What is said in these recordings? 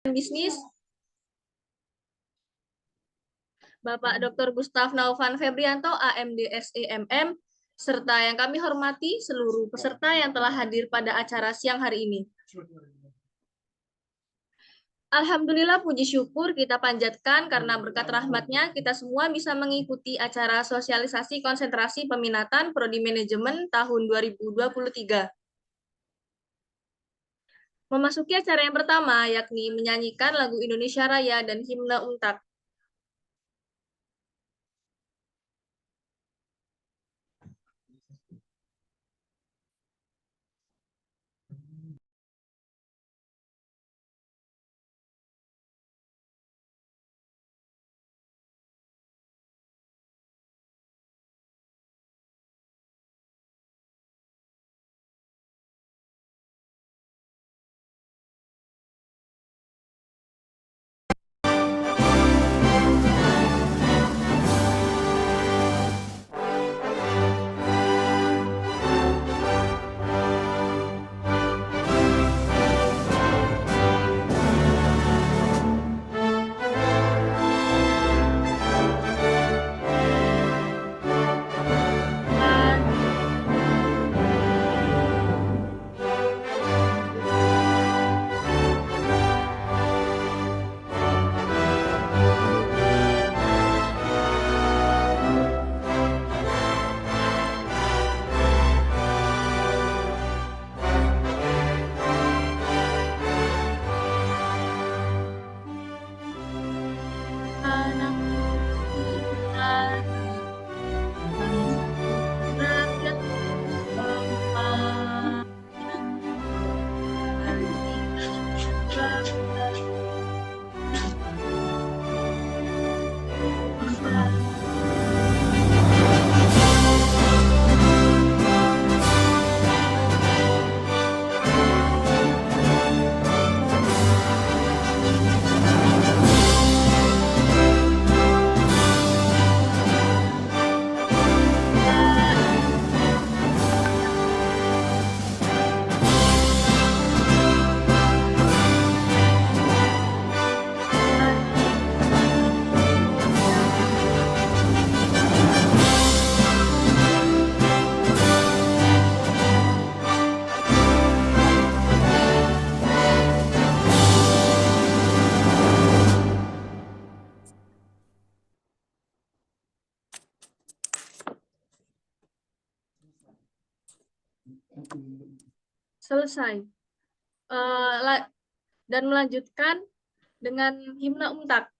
Bisnis, Bapak Dr. Gustaf Naufan Febrianto, AMD SEMM, serta yang kami hormati seluruh peserta yang telah hadir pada acara siang hari ini. Alhamdulillah, puji syukur kita panjatkan karena berkat rahmatnya kita semua bisa mengikuti acara sosialisasi konsentrasi peminatan Prodi Manajemen tahun 2023. Memasuki acara yang pertama, yakni menyanyikan lagu Indonesia Raya dan himne UNTAD. Selesai. Dan melanjutkan dengan himne UNTAD.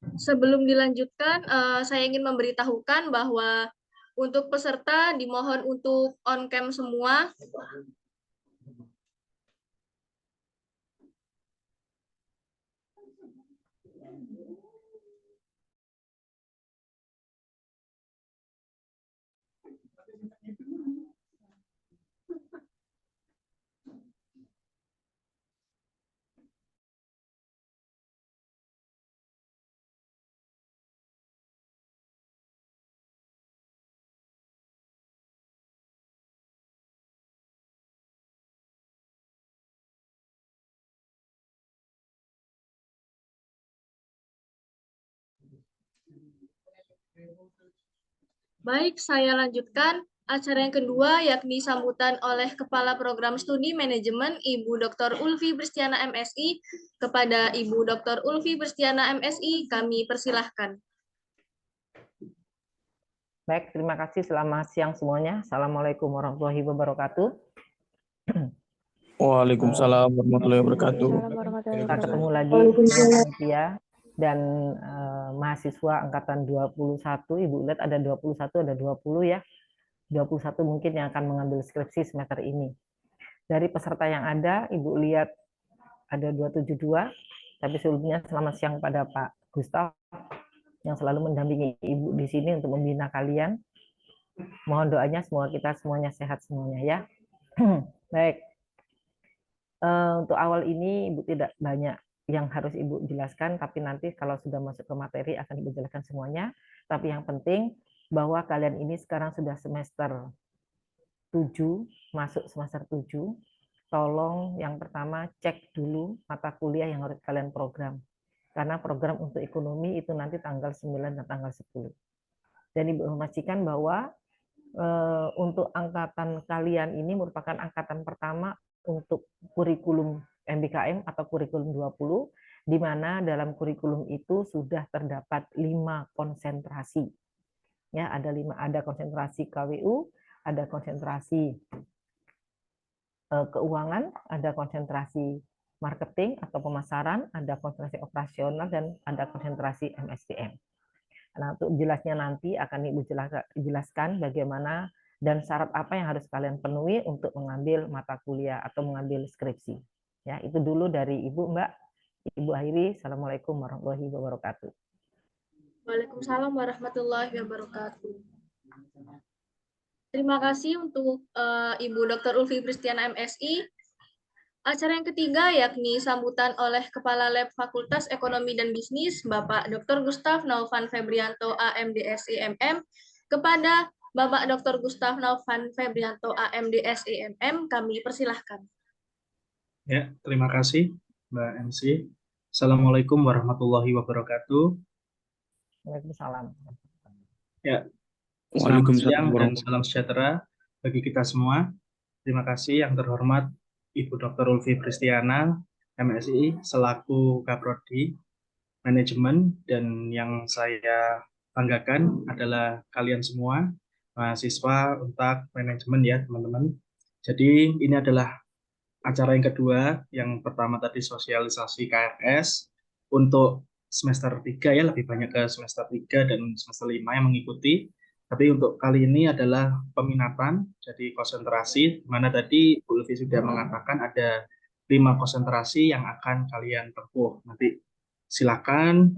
Sebelum dilanjutkan, saya ingin memberitahukan bahwa untuk peserta dimohon untuk on cam semua. Baik, saya lanjutkan. Acara yang kedua yakni sambutan oleh Kepala Program Studi Manajemen Ibu Dr. Ulfi Bristiana MSI. Kepada Ibu Dr. Ulfi Bristiana MSI, kami persilahkan. Baik, terima kasih. Selamat siang semuanya. Assalamualaikum warahmatullahi wabarakatuh. Waalaikumsalam warahmatullahi wabarakatuh. Kita ketemu lagi dengan panitia dan mahasiswa angkatan 21. Ibu lihat ada 21, ada 20 ya. 21 mungkin yang akan mengambil skripsi semester ini. Dari peserta yang ada, Ibu lihat ada 272, tapi sebelumnya selamat siang pada Pak Gustaf yang selalu mendampingi Ibu di sini untuk membina kalian. Mohon doanya semoga kita semuanya sehat semuanya ya. Baik. Untuk awal ini Ibu tidak banyak yang harus Ibu jelaskan, tapi nanti kalau sudah masuk ke materi akan Ibu jelaskan semuanya. Tapi yang penting bahwa kalian ini sekarang sudah semester 7, masuk semester 7. Tolong yang pertama cek dulu mata kuliah yang harus kalian program. Karena program untuk ekonomi itu nanti tanggal 9 dan tanggal 10. Dan Ibu memastikan bahwa untuk angkatan kalian ini merupakan angkatan pertama untuk kurikulum MBKM atau kurikulum 20, di mana dalam kurikulum itu sudah terdapat 5 konsentrasi. Ya, ada konsentrasi KWU, ada konsentrasi keuangan, ada konsentrasi marketing atau pemasaran, ada konsentrasi operasional, dan ada konsentrasi MSDM. Nah, untuk jelasnya nanti akan Ibu jelaskan bagaimana dan syarat apa yang harus kalian penuhi untuk mengambil mata kuliah atau mengambil skripsi. Ya, itu dulu dari Ibu, Mbak. Ibu akhiri. Assalamualaikum warahmatullahi wabarakatuh. Waalaikumsalam warahmatullahi wabarakatuh. Terima kasih untuk Ibu Dr. Ulfi Bristiana MSI. Acara yang ketiga yakni sambutan oleh Kepala Lab Fakultas Ekonomi dan Bisnis, Bapak Dr. Gustaf Naufan Febrianto AMDSIMM. Kepada Bapak Dr. Gustaf Naufan Febrianto AMDSIMM, kami persilahkan. Ya, terima kasih Mbak MC. Assalamualaikum warahmatullahi wabarakatuh. Waalaikumsalam. Ya, selamat siang dan salam sejahtera bagi kita semua. Terima kasih yang terhormat Ibu Dr. Ulfi Bristiana, MSI, selaku Kaprodi Manajemen, dan yang saya banggakan adalah kalian semua, mahasiswa Untak Manajemen ya teman-teman. Jadi ini adalah acara yang kedua, yang pertama tadi sosialisasi KRS, untuk semester 3 ya, lebih banyak ke semester 3 dan semester 5 yang mengikuti. Tapi untuk kali ini adalah peminatan, jadi konsentrasi, mana tadi Bu Ulfi sudah mengatakan ada 5 konsentrasi yang akan kalian tempuh. Nanti silakan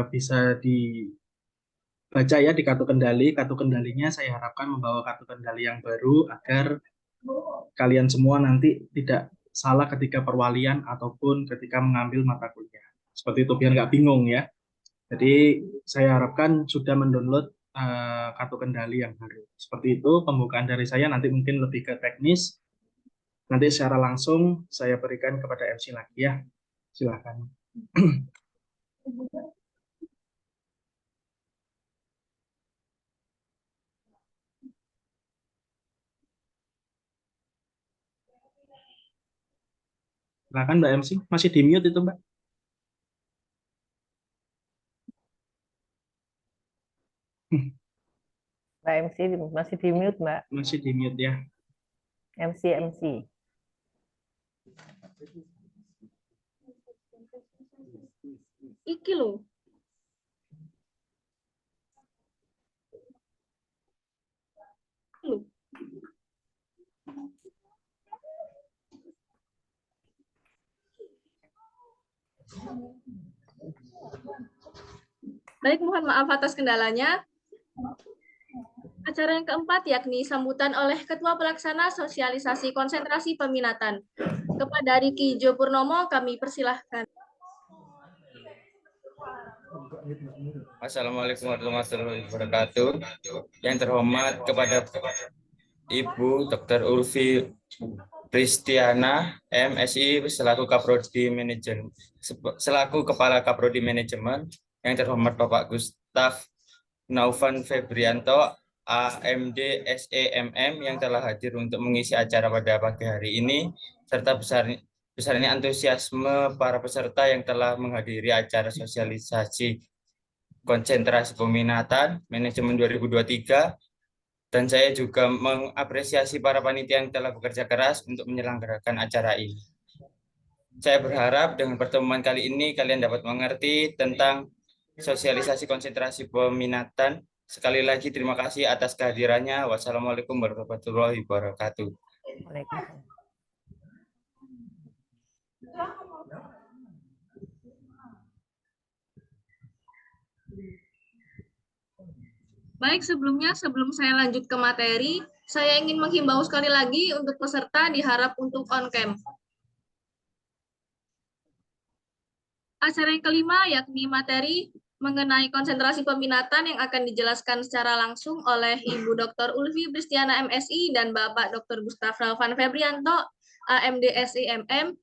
bisa dibaca ya di kartu kendali. Kartu kendalinya saya harapkan membawa kartu kendali yang baru agar kalian semua nanti tidak salah ketika perwalian ataupun ketika mengambil mata kuliah. Seperti itu, biar nggak bingung ya. Jadi saya harapkan sudah mendownload kartu kendali yang baru. Seperti itu pembukaan dari saya, nanti mungkin lebih ke teknis. Nanti secara langsung saya berikan kepada MC lagi ya. Silakan. Silakan Mbak MC, masih di mute itu Mbak. Mbak MC masih di mute, Mbak. Masih di mute ya. MC. Iki loh. Baik, mohon maaf atas kendalanya. Acara yang keempat yakni sambutan oleh Ketua Pelaksana Sosialisasi Konsentrasi Peminatan. Kepada Riki Jo Purnomo kami persilahkan. Assalamualaikum warahmatullahi wabarakatuh. Yang terhormat kepada Ibu Dr. Ulfi Pristiana, MSI selaku Kaprodi Manajemen, selaku Kepala Kaprodi Manajemen. Yang terhormat Bapak Gustaf Naufan Febrianto, AMD SEMM yang telah hadir untuk mengisi acara pada pagi hari ini, serta besarnya antusiasme para peserta yang telah menghadiri acara sosialisasi konsentrasi peminatan manajemen 2023, dan saya juga mengapresiasi para panitia yang telah bekerja keras untuk menyelenggarakan acara ini. Saya berharap dengan pertemuan kali ini kalian dapat mengerti tentang sosialisasi konsentrasi peminatan. Sekali lagi terima kasih atas kehadirannya. Wassalamualaikum warahmatullahi wabarakatuh. Waalaikumsalam. Baik, sebelum saya lanjut ke materi, saya ingin menghimbau sekali lagi untuk peserta diharap untuk on-cam. Acara yang kelima yakni materi mengenai konsentrasi peminatan yang akan dijelaskan secara langsung oleh Ibu Dr. Ulfi Pristiana MSI dan Bapak Dr. Gustaf Naufan Febrianto, AMD SEMM.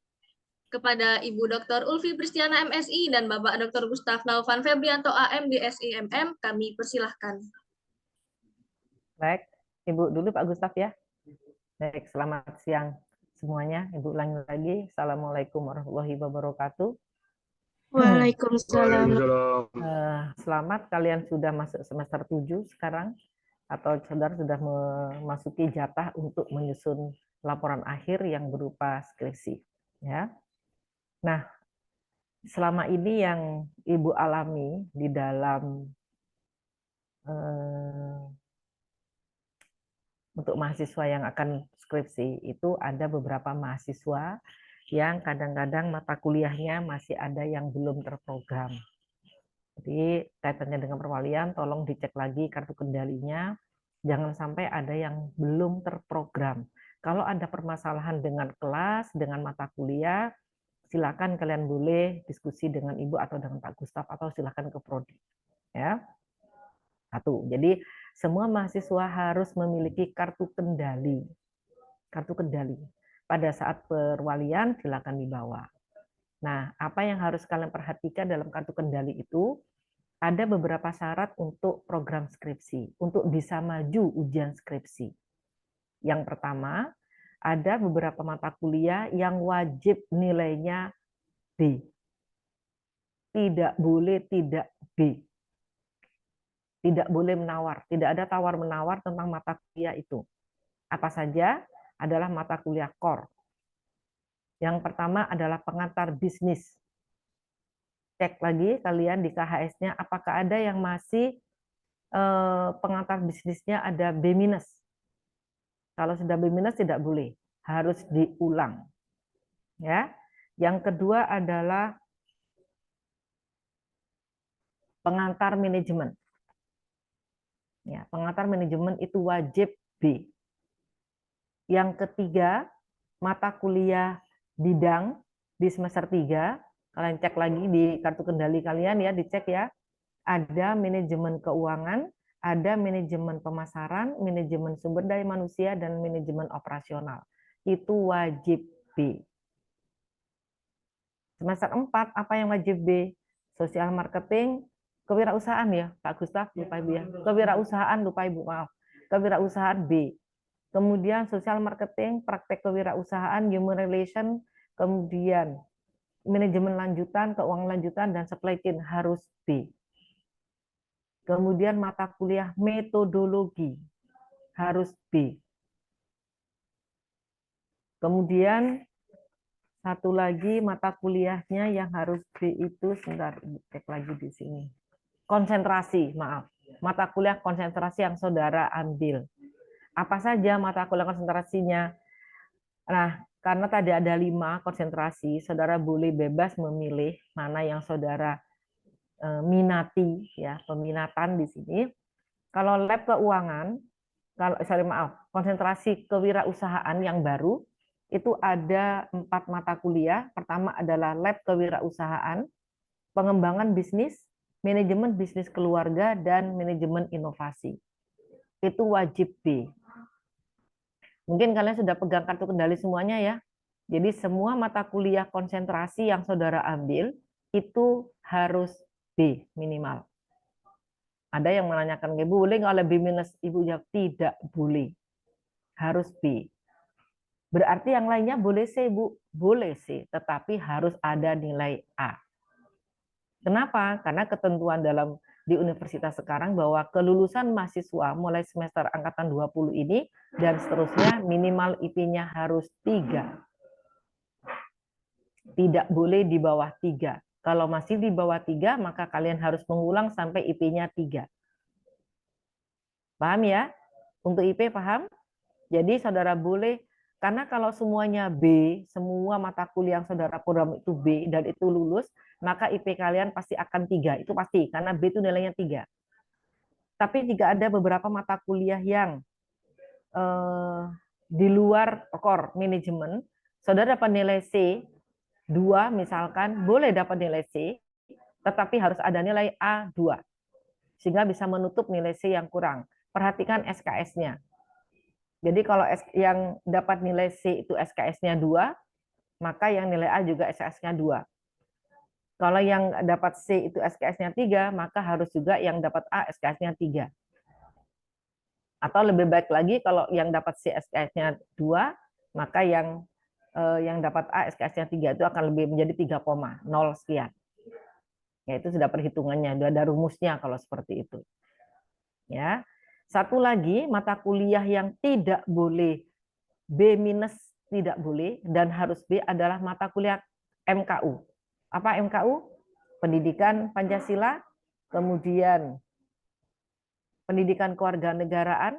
Kepada Ibu Dr. Ulfi Pristiana MSI dan Bapak Dr. Gustaf Naufan Febrianto, AMD SEMM, kami persilahkan. Baik, Ibu dulu Pak Gustaf ya. Baik, selamat siang semuanya. Ibu ulangi lagi. Assalamualaikum warahmatullahi wabarakatuh. Waalaikumsalam. Selamat kalian sudah masuk semester 7 sekarang, atau saudara sudah memasuki jatah untuk menyusun laporan akhir yang berupa skripsi. Ya. Nah, selama ini yang Ibu alami di dalam untuk mahasiswa yang akan skripsi itu ada beberapa mahasiswa yang kadang-kadang mata kuliahnya masih ada yang belum terprogram. Jadi kaitannya dengan perwalian, tolong dicek lagi kartu kendalinya, jangan sampai ada yang belum terprogram. Kalau ada permasalahan dengan kelas, dengan mata kuliah, silakan kalian boleh diskusi dengan Ibu atau dengan Pak Gustaf, atau silakan ke Prodi. Ya. Satu. Jadi semua mahasiswa harus memiliki kartu kendali. Kartu kendali. Pada saat perwalian silakan dibawa. Nah, apa yang harus kalian perhatikan dalam kartu kendali itu? Ada beberapa syarat untuk program skripsi, untuk bisa maju ujian skripsi. Yang pertama, ada beberapa mata kuliah yang wajib nilainya B. Tidak boleh tidak B. Tidak boleh menawar, tidak ada tawar-menawar tentang mata kuliah itu. Apa saja? Adalah mata kuliah core. Yang pertama adalah pengantar bisnis. Cek lagi kalian di KHS-nya, apakah ada yang masih pengantar bisnisnya ada B-. Kalau sudah B- tidak boleh, harus diulang. Ya. Yang kedua adalah pengantar manajemen. Ya, pengantar manajemen itu wajib B. Yang ketiga, mata kuliah bidang di semester 3, kalian cek lagi di kartu kendali kalian ya, dicek ya. Ada manajemen keuangan, ada manajemen pemasaran, manajemen sumber daya manusia, dan manajemen operasional. Itu wajib B. Semester 4, apa yang wajib B? Sosial marketing, kewirausahaan ya, Pak Gustaf, lupa Ibu ya. Kewirausahaan, lupa Ibu, maaf. Kewirausahaan B. Kemudian sosial marketing, praktek kewirausahaan, human relation, kemudian manajemen lanjutan, keuangan lanjutan, dan supply chain harus B. Kemudian mata kuliah metodologi harus B. Kemudian satu lagi mata kuliahnya yang harus B itu, sebentar, cek lagi di sini. Konsentrasi, maaf. Mata kuliah konsentrasi yang saudara ambil. Apa saja mata kuliah konsentrasinya? Nah, karena tadi ada 5 konsentrasi, saudara boleh bebas memilih mana yang saudara minati, ya, peminatan di sini. Kalau lab keuangan, konsentrasi kewirausahaan yang baru, itu ada 4 mata kuliah. Pertama adalah lab kewirausahaan, pengembangan bisnis, manajemen bisnis keluarga, dan manajemen inovasi. Itu wajib B. Mungkin kalian sudah pegang kartu kendali semuanya ya. Jadi semua mata kuliah konsentrasi yang saudara ambil itu harus B minimal. Ada yang menanyakan, Ibu boleh nggak lebih minus? Ibu jawab tidak boleh. Harus B. Berarti yang lainnya boleh C, Bu? Boleh C, tetapi harus ada nilai A. Kenapa? Karena ketentuan di universitas sekarang bahwa kelulusan mahasiswa mulai semester angkatan 20 ini dan seterusnya minimal IP-nya harus 3. Tidak boleh di bawah 3. Kalau masih di bawah 3, maka kalian harus mengulang sampai IP-nya 3. Paham ya? Untuk IP paham? Jadi saudara boleh, karena kalau semuanya B, semua mata kuliah yang saudara program itu B dan itu lulus, maka IP kalian pasti akan 3. Itu pasti, karena B itu nilainya 3. Tapi jika ada beberapa mata kuliah yang di luar core manajemen, saudara dapat nilai C, 2 misalkan, boleh dapat nilai C, tetapi harus ada nilai A2. Sehingga bisa menutup nilai C yang kurang. Perhatikan SKS-nya. Jadi kalau yang dapat nilai C itu SKS-nya 2, maka yang nilai A juga SKS-nya 2. Kalau yang dapat C itu SKS-nya 3, maka harus juga yang dapat A SKS-nya 3. Atau lebih baik lagi kalau yang dapat C SKS-nya 2, maka yang dapat A SKS-nya 3 itu akan lebih menjadi 3,0 sekian. Ya, itu sudah perhitungannya, sudah ada rumusnya kalau seperti itu. Ya. Satu lagi, mata kuliah yang tidak boleh B- tidak boleh dan harus B adalah mata kuliah MKU. Apa MKU? Pendidikan Pancasila, kemudian pendidikan kewarganegaraan,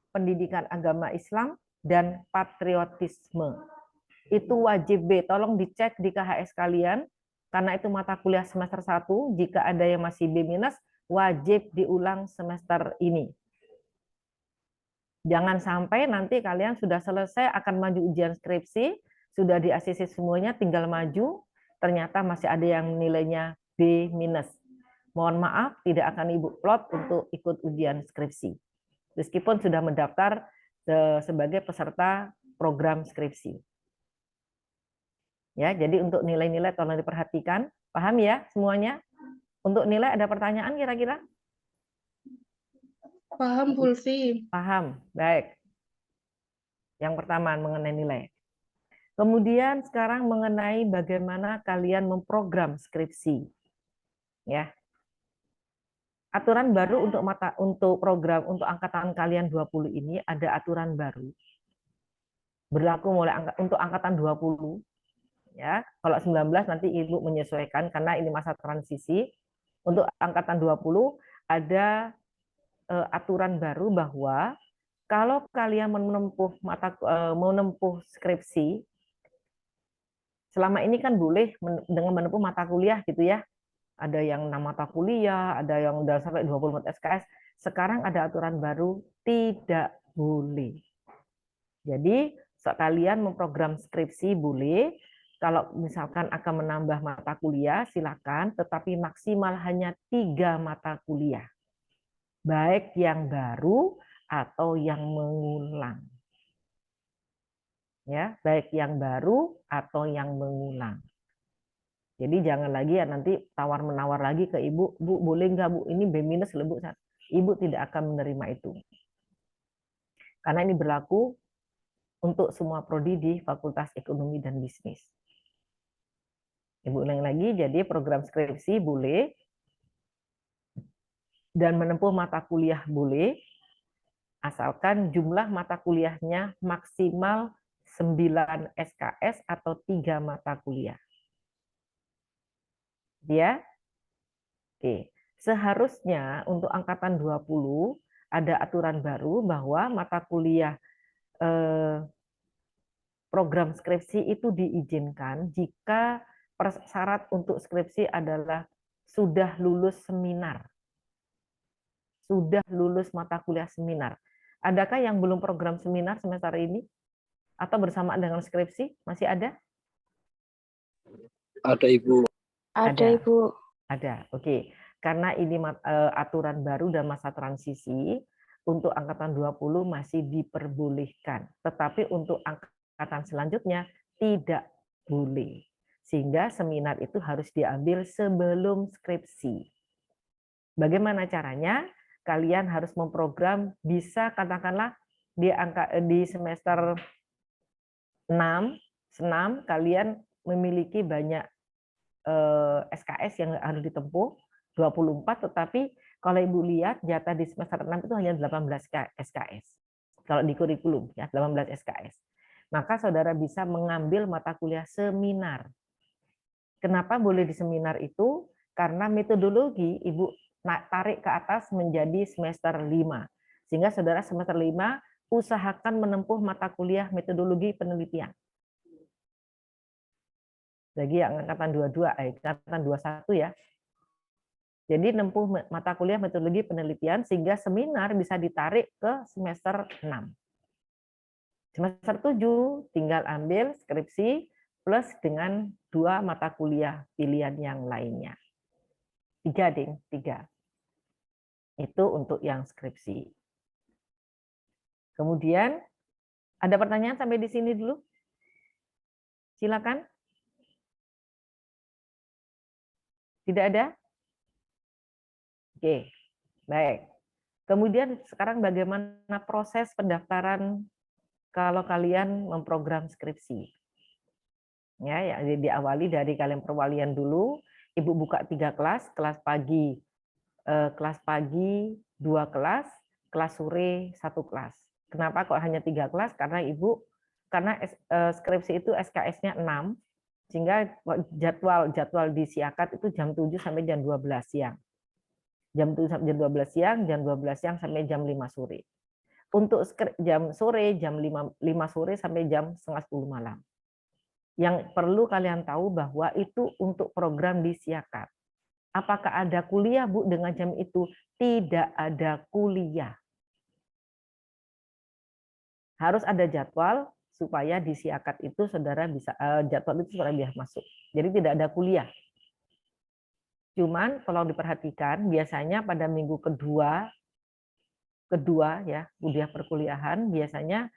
pendidikan agama Islam, dan patriotisme. Itu wajib B. Tolong dicek di KHS kalian, karena itu mata kuliah semester 1. Jika ada yang masih B-, wajib diulang semester ini. Jangan sampai nanti kalian sudah selesai akan maju ujian skripsi, sudah di ACC semuanya, tinggal maju, ternyata masih ada yang nilainya B-. Mohon maaf, tidak akan Ibu plot untuk ikut ujian skripsi. Meskipun sudah mendaftar sebagai peserta program skripsi. Ya, jadi untuk nilai-nilai tolong diperhatikan. Paham ya semuanya? Untuk nilai ada pertanyaan kira-kira? Paham, Fulvi. Paham, baik. Yang pertama mengenai nilai. Kemudian sekarang mengenai bagaimana kalian memprogram skripsi. Ya. Aturan baru untuk program untuk angkatan kalian 20 ini ada aturan baru. Berlaku mulai untuk angkatan 20. Ya, kalau 19 nanti Ibu menyesuaikan karena ini masa transisi. Untuk angkatan 20 ada aturan baru bahwa kalau kalian menempuh skripsi, selama ini kan boleh dengan menempuh mata kuliah gitu ya. Ada yang 6 mata kuliah, ada yang udah sampai 24 SKS. Sekarang ada aturan baru, tidak boleh. Jadi kalian memprogram skripsi boleh, kalau misalkan akan menambah mata kuliah silakan, tetapi maksimal hanya 3 mata kuliah. Baik yang baru atau yang mengulang. Ya, baik yang baru atau yang mengulang. Jadi jangan lagi ya nanti tawar-menawar lagi ke Ibu, Bu boleh nggak Bu ini B- Bu? Ibu tidak akan menerima itu. Karena ini berlaku untuk semua prodi di Fakultas Ekonomi dan Bisnis. Ibu ulang lagi, jadi program skripsi boleh, dan menempuh mata kuliah boleh, asalkan jumlah mata kuliahnya maksimal 9 SKS atau 3 mata kuliah. Ya? Oke. Seharusnya untuk angkatan 20 ada aturan baru bahwa mata kuliah program skripsi itu diizinkan jika persyarat untuk skripsi adalah sudah lulus seminar. Sudah lulus mata kuliah seminar. Adakah yang belum program seminar semester ini? Atau bersamaan dengan skripsi? Masih ada? Ada Ibu. Ada, Ibu. Ada, oke. Karena ini aturan baru dan masa transisi, untuk angkatan 20 masih diperbolehkan. Tetapi untuk angkatan selanjutnya tidak boleh. Sehingga seminar itu harus diambil sebelum skripsi. Bagaimana caranya? Kalian harus memprogram, bisa katakanlah di semester 6 kalian memiliki banyak SKS yang harus ditempuh, 24, tetapi kalau Ibu lihat jatah di semester 6 itu hanya 18 SKS. Kalau di kurikulum ya 18 SKS. Maka saudara bisa mengambil mata kuliah seminar. Kenapa boleh di seminar itu? Karena metodologi Ibu tarik ke atas menjadi semester 5. Sehingga saudara semester 5 usahakan menempuh mata kuliah metodologi penelitian. Bagi yang angkatan 22, angkatan 21 ya. Jadi nempuh mata kuliah metodologi penelitian sehingga seminar bisa ditarik ke semester 6. Semester 7 tinggal ambil skripsi plus dengan 2 mata kuliah pilihan yang lainnya. 3, Ding, 3. Itu untuk yang skripsi. Kemudian ada pertanyaan sampai di sini dulu? Silakan. Tidak ada? Oke, baik. Kemudian sekarang bagaimana proses pendaftaran kalau kalian memprogram skripsi? Ya, diawali dari kalian perwalian dulu. Ibu buka 3 kelas, kelas pagi 2 kelas, kelas sore 1 kelas. Kenapa kok hanya 3 kelas? Karena skripsi itu SKS-nya 6, sehingga jadwal di Siakat itu jam 7 sampai jam 12 siang. Jam 7 sampai jam 12 siang, jam 12 siang sampai jam 5 sore. Untuk jam sore, jam 5 sore sampai jam setengah 10 malam. Yang perlu kalian tahu bahwa itu untuk program di Siakat. Apakah ada kuliah, Bu, dengan jam itu? Tidak ada kuliah. Harus ada jadwal supaya di Siakat itu saudara bisa jadwal itu saudara bisa masuk. Jadi tidak ada kuliah. Cuman tolong diperhatikan, biasanya pada minggu kedua ya, kuliah perkuliahan biasanya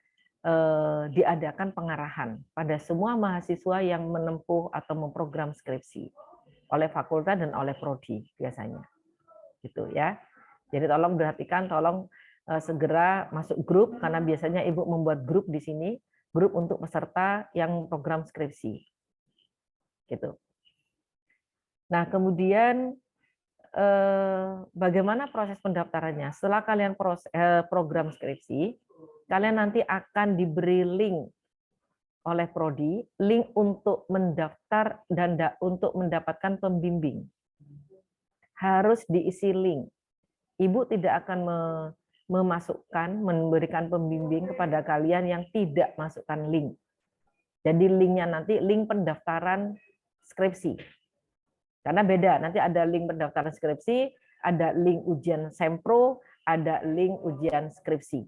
diadakan pengarahan pada semua mahasiswa yang menempuh atau memprogram skripsi oleh fakultas dan oleh prodi biasanya. Gitu ya. Jadi tolong perhatikan, tolong segera masuk grup karena biasanya Ibu membuat grup di sini, grup untuk peserta yang program skripsi. Gitu. Nah, kemudian bagaimana proses pendaftarannya? Setelah kalian program skripsi, kalian nanti akan diberi link oleh prodi, link untuk mendaftar dan untuk mendapatkan pembimbing. Harus diisi link. Ibu tidak akan memberikan pembimbing kepada kalian yang tidak masukkan link. Jadi linknya nanti link pendaftaran skripsi. Karena beda, nanti ada link pendaftaran skripsi, ada link ujian sempro, ada link ujian skripsi.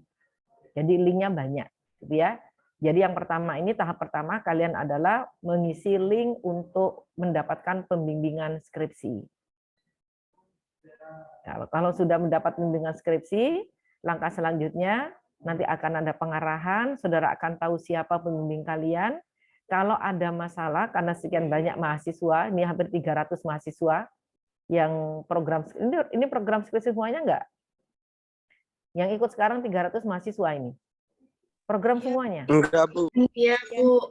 Jadi linknya banyak, gitu ya. Jadi yang pertama ini tahap pertama kalian adalah mengisi link untuk mendapatkan pembimbingan skripsi. Kalau sudah mendapat pembimbingan skripsi, langkah selanjutnya nanti akan ada pengarahan, saudara akan tahu siapa pembimbing kalian. Kalau ada masalah karena sekian banyak mahasiswa, ini hampir 300 mahasiswa yang program ini program skripsi semuanya enggak? Yang ikut sekarang 300 mahasiswa ini. Program semuanya? Enggak, Bu. Iya, Bu.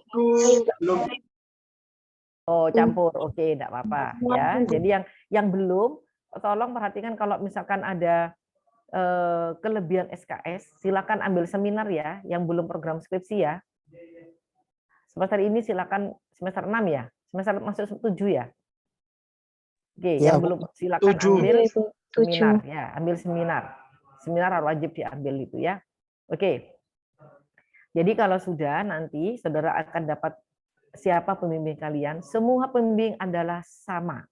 Oh, campur. Oke, enggak apa-apa ya. Jadi yang belum, tolong perhatikan kalau misalkan ada kelebihan SKS, silakan ambil seminar ya, yang belum program skripsi ya. Semester ini silakan semester 6 ya. Semester masuk 7 ya. Oke, Ya, yang belum silakan 7. ambil seminar ya, ambil seminar seminar wajib diambil itu ya. Oke. Jadi kalau sudah nanti saudara akan dapat siapa pembimbing kalian, semua pembimbing adalah sama.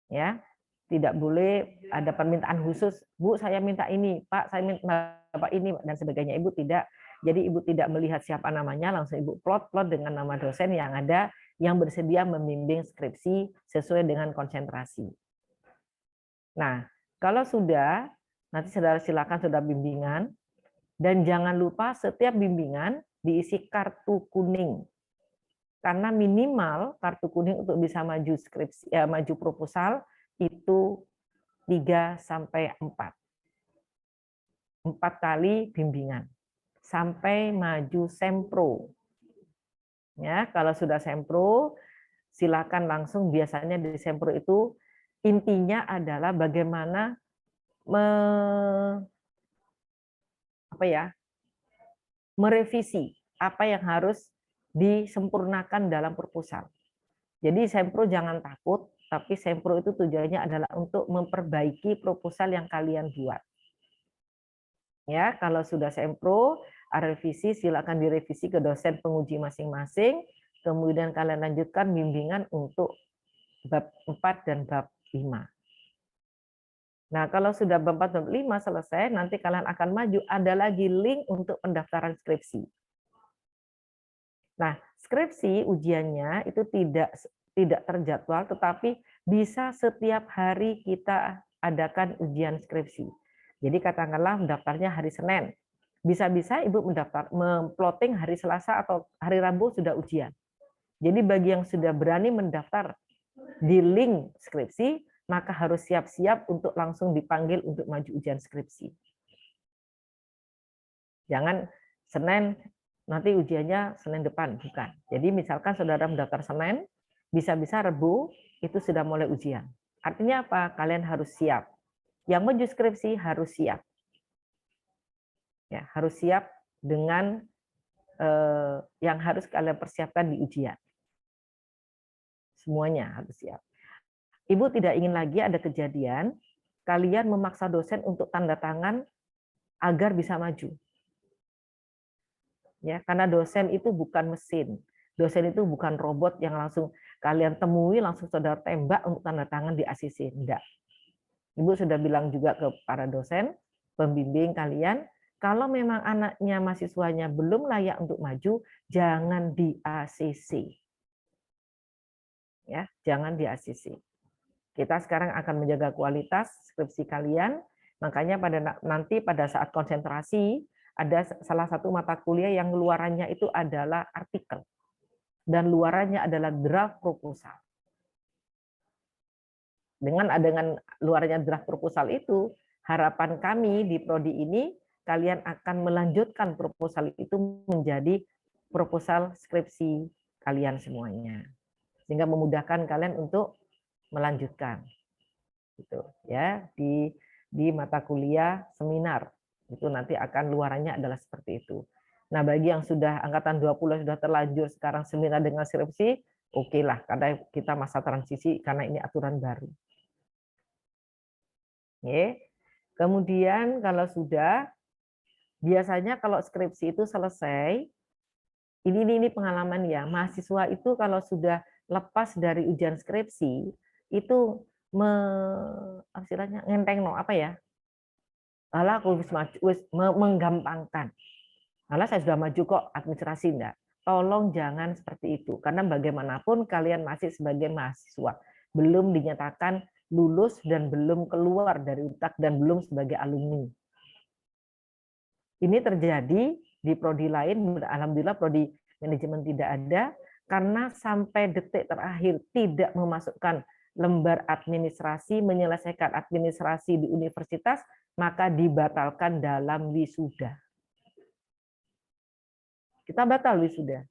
Ya. Tidak boleh ada permintaan khusus, Bu saya minta ini, Pak saya minta Bapak ini dan sebagainya. Ibu tidak. Jadi Ibu tidak melihat siapa namanya, langsung Ibu plot dengan nama dosen yang ada yang bersedia membimbing skripsi sesuai dengan konsentrasi. Nah, kalau sudah, nanti saudara silakan saudara bimbingan dan jangan lupa setiap bimbingan diisi kartu kuning. Karena minimal kartu kuning untuk bisa maju skripsi maju proposal itu 3 sampai 4. 4 kali bimbingan sampai maju sempro. Ya, kalau sudah sempro silakan langsung, biasanya di sempro itu intinya adalah bagaimana merevisi apa yang harus disempurnakan dalam proposal. Jadi sempro jangan takut, tapi sempro itu tujuannya adalah untuk memperbaiki proposal yang kalian buat. Ya, kalau sudah sempro, revisi silakan direvisi ke dosen penguji masing-masing, kemudian kalian lanjutkan bimbingan untuk bab 4 dan bab 5. Nah, kalau sudah bab 4 dan 5 selesai, nanti kalian akan maju, ada lagi link untuk pendaftaran skripsi. Nah, skripsi ujiannya itu tidak terjadwal, tetapi bisa setiap hari kita adakan ujian skripsi. Jadi katakanlah mendaftarnya hari Senin, bisa-bisa Ibu memplotting hari Selasa atau hari Rabu sudah ujian. Jadi bagi yang sudah berani mendaftar di link skripsi, maka harus siap-siap untuk langsung dipanggil untuk maju ujian skripsi. Jangan Senin, nanti ujiannya Senin depan, bukan. Jadi misalkan saudara mendaftar Senin, bisa-bisa Rabu itu sudah mulai ujian. Artinya apa? Kalian harus siap. Yang maju skripsi harus siap. Ya, harus siap dengan yang harus kalian persiapkan di ujian. Semuanya harus siap. Ibu tidak ingin lagi ada kejadian kalian memaksa dosen untuk tanda tangan agar bisa maju. Ya, karena dosen itu bukan mesin. Dosen itu bukan robot yang langsung kalian temui, langsung saudara tembak untuk tanda tangan di ACC. Enggak. Ibu sudah bilang juga ke para dosen, pembimbing kalian, kalau memang anaknya, mahasiswanya belum layak untuk maju, jangan di ACC. Ya, jangan di ACC. Kita sekarang akan menjaga kualitas skripsi kalian, makanya nanti pada saat konsentrasi, ada salah satu mata kuliah yang luarannya itu adalah artikel. Dan luarannya adalah draft proposal. Dengan luarannya draft proposal itu, harapan kami di prodi ini, kalian akan melanjutkan proposal itu menjadi proposal skripsi kalian semuanya. Sehingga memudahkan kalian untuk melanjutkan. Gitu, ya, di mata kuliah seminar. Itu nanti akan luarannya adalah seperti itu. Nah, bagi yang sudah angkatan 20 sudah terlanjur sekarang seminar dengan skripsi, oke lah, karena kita masa transisi karena ini aturan baru. Oke. Kemudian kalau sudah, biasanya kalau skripsi itu selesai, ini pengalaman ya, mahasiswa itu kalau sudah lepas dari ujian skripsi, itu menggampangkan. Alah saya sudah maju kok, administrasi enggak. Tolong jangan seperti itu, karena bagaimanapun kalian masih sebagai mahasiswa, belum dinyatakan lulus dan belum keluar dari UNTAD dan belum sebagai alumni. Ini terjadi di prodi lain, alhamdulillah prodi manajemen tidak ada, karena sampai detik terakhir tidak memasukkan lembar administrasi, menyelesaikan administrasi di universitas, maka dibatalkan dalam wisuda. Kita batal wisuda.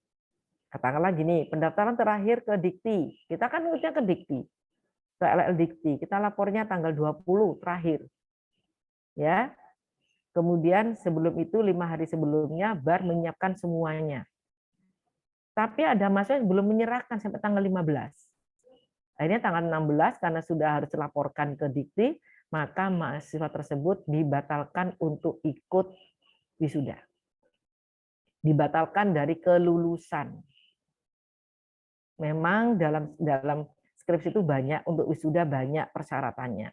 Katakanlah gini, pendaftaran terakhir ke Dikti. Kita kan udah ke Dikti. Ke LL Dikti. Kita lapornya tanggal 20 terakhir. Ya. Kemudian sebelum itu 5 hari sebelumnya BAR menyiapkan semuanya. Tapi ada mahasiswa yang belum menyerahkan sampai tanggal 15. Akhirnya tanggal 16 karena sudah harus laporkan ke Dikti, maka mahasiswa tersebut dibatalkan untuk ikut wisuda. Dibatalkan dari kelulusan. Memang dalam skripsi itu banyak, untuk wisuda banyak persyaratannya.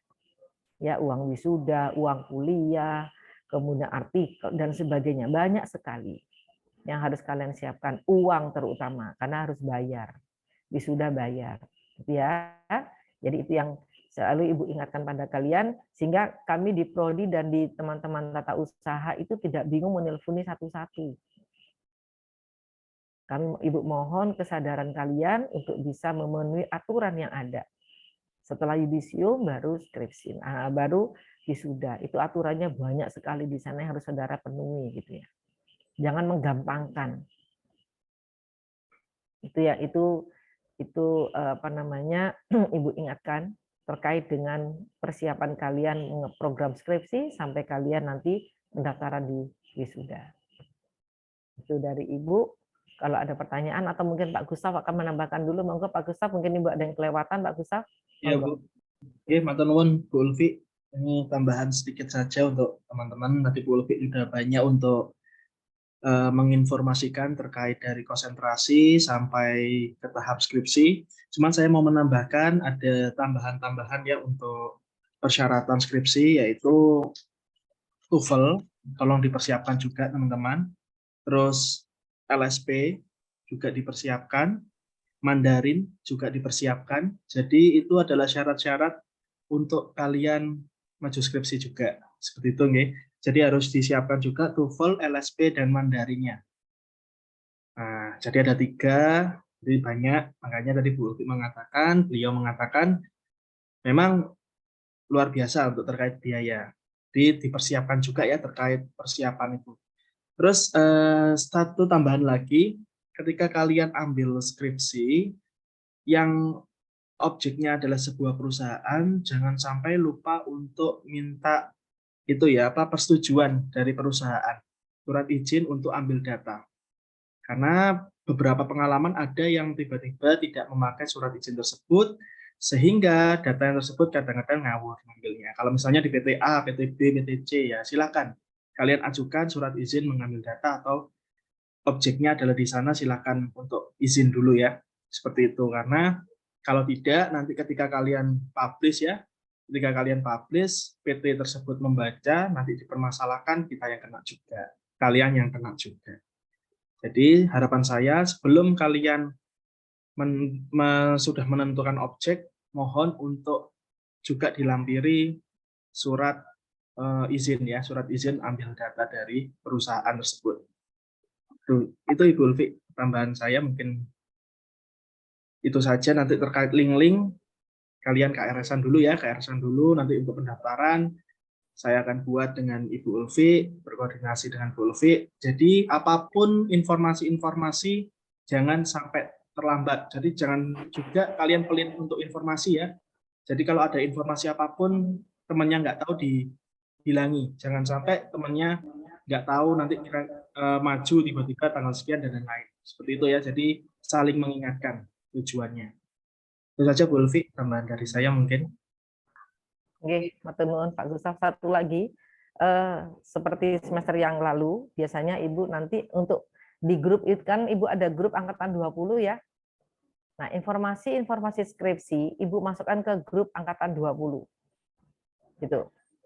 Ya, uang wisuda, uang kuliah, kemudian artikel dan sebagainya, banyak sekali yang harus kalian siapkan. Uang terutama, karena harus bayar. Wisuda bayar. Gitu ya. Jadi itu yang selalu Ibu ingatkan pada kalian, sehingga kami di Prodi dan di teman-teman tata usaha itu tidak bingung menelponi satu-satu. Ibu mohon kesadaran kalian untuk bisa memenuhi aturan yang ada. Setelah yudisium baru skripsi, baru wisuda. Itu aturannya banyak sekali di sana yang harus saudara penuhi gitu ya. Jangan menggampangkan. Itu ya, itu apa namanya, Ibu ingatkan terkait dengan persiapan kalian program skripsi sampai kalian nanti pendaftaran di wisuda. Itu dari Ibu. Kalau ada pertanyaan atau mungkin Pak Gustaf akan menambahkan dulu, monggo Pak Gustaf, mungkin Ibu ada yang kelewatan Pak Gustaf. Ya Bu. Oke, matur nuwun Bu Ulfi. Ini tambahan sedikit saja untuk teman-teman. Tadi Bu Ulfi sudah banyak untuk menginformasikan terkait dari konsentrasi sampai ke tahap skripsi. Cuman saya mau menambahkan ada tambahan-tambahan ya untuk persyaratan skripsi, yaitu TOEFL, tolong dipersiapkan juga teman-teman. Terus LSP juga dipersiapkan, Mandarin juga dipersiapkan. Jadi itu adalah syarat-syarat untuk kalian maju skripsi juga. Seperti itu, nggih. Jadi harus disiapkan juga TOEFL, LSP, dan Mandarinnya. Nah, jadi ada 3, jadi banyak. Makanya tadi beliau mengatakan, memang luar biasa untuk terkait biaya. Jadi dipersiapkan juga ya terkait persiapan itu. Terus satu tambahan lagi, ketika kalian ambil skripsi yang objeknya adalah sebuah perusahaan, jangan sampai lupa untuk minta itu ya, persetujuan dari perusahaan, surat izin untuk ambil data. Karena beberapa pengalaman ada yang tiba-tiba tidak memakai surat izin tersebut, sehingga data yang tersebut kadang-kadang ngawur ngambilnya. Kalau misalnya di PTA, PTB, PTC, ya silakan kalian ajukan surat izin mengambil data, atau objeknya adalah di sana, silakan untuk izin dulu ya. Seperti itu, karena kalau tidak nanti ketika kalian publish ya, ketika kalian publish, PT tersebut membaca, nanti dipermasalahkan, kita yang kena juga, kalian yang kena juga. Jadi harapan saya sebelum kalian sudah menentukan objek, mohon untuk juga dilampiri surat izin ya, surat izin ambil data dari perusahaan tersebut. Itu Ibu Ulfi, tambahan saya mungkin itu saja. Nanti terkait link-link, kalian KRS-an dulu ya, KRS-an dulu. Nanti untuk pendaftaran, saya akan buat dengan Ibu Ulfi, berkoordinasi dengan Bu Ulfi. Jadi apapun informasi-informasi, jangan sampai terlambat. Jadi jangan juga kalian pelit untuk informasi ya. Jadi kalau ada informasi apapun, temannya nggak tahu, dihilangi. Jangan sampai temannya nggak tahu, nanti maju tiba-tiba tanggal sekian dan lain-lain. Seperti itu ya, jadi saling mengingatkan tujuannya. Itu saja Bu Ulfi, tambahan dari saya mungkin. Oke, matur nuwun Pak Gustaf. Satu lagi, seperti semester yang lalu, biasanya Ibu nanti untuk di grup itu kan Ibu ada grup angkatan 20 ya. Nah, informasi skripsi Ibu masukkan ke grup angkatan 20. Gitu.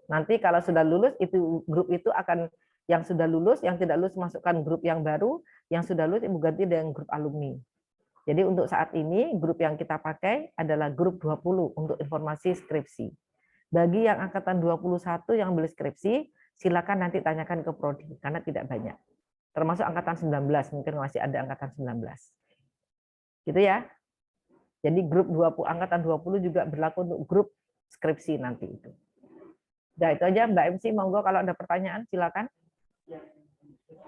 Nanti kalau sudah lulus, itu grup itu akan, yang sudah lulus, yang tidak lulus masukkan grup yang baru, yang sudah lulus Ibu ganti dengan grup alumni. Jadi untuk saat ini grup yang kita pakai adalah grup 20 untuk informasi skripsi. Bagi yang angkatan 21 yang beli skripsi, silakan nanti tanyakan ke prodi karena tidak banyak. Termasuk angkatan 19, mungkin masih ada angkatan 19. Gitu ya. Jadi grup 20 angkatan 20 juga berlaku untuk grup skripsi nanti itu. Nah, itu aja Mbak MC, monggo kalau ada pertanyaan silakan.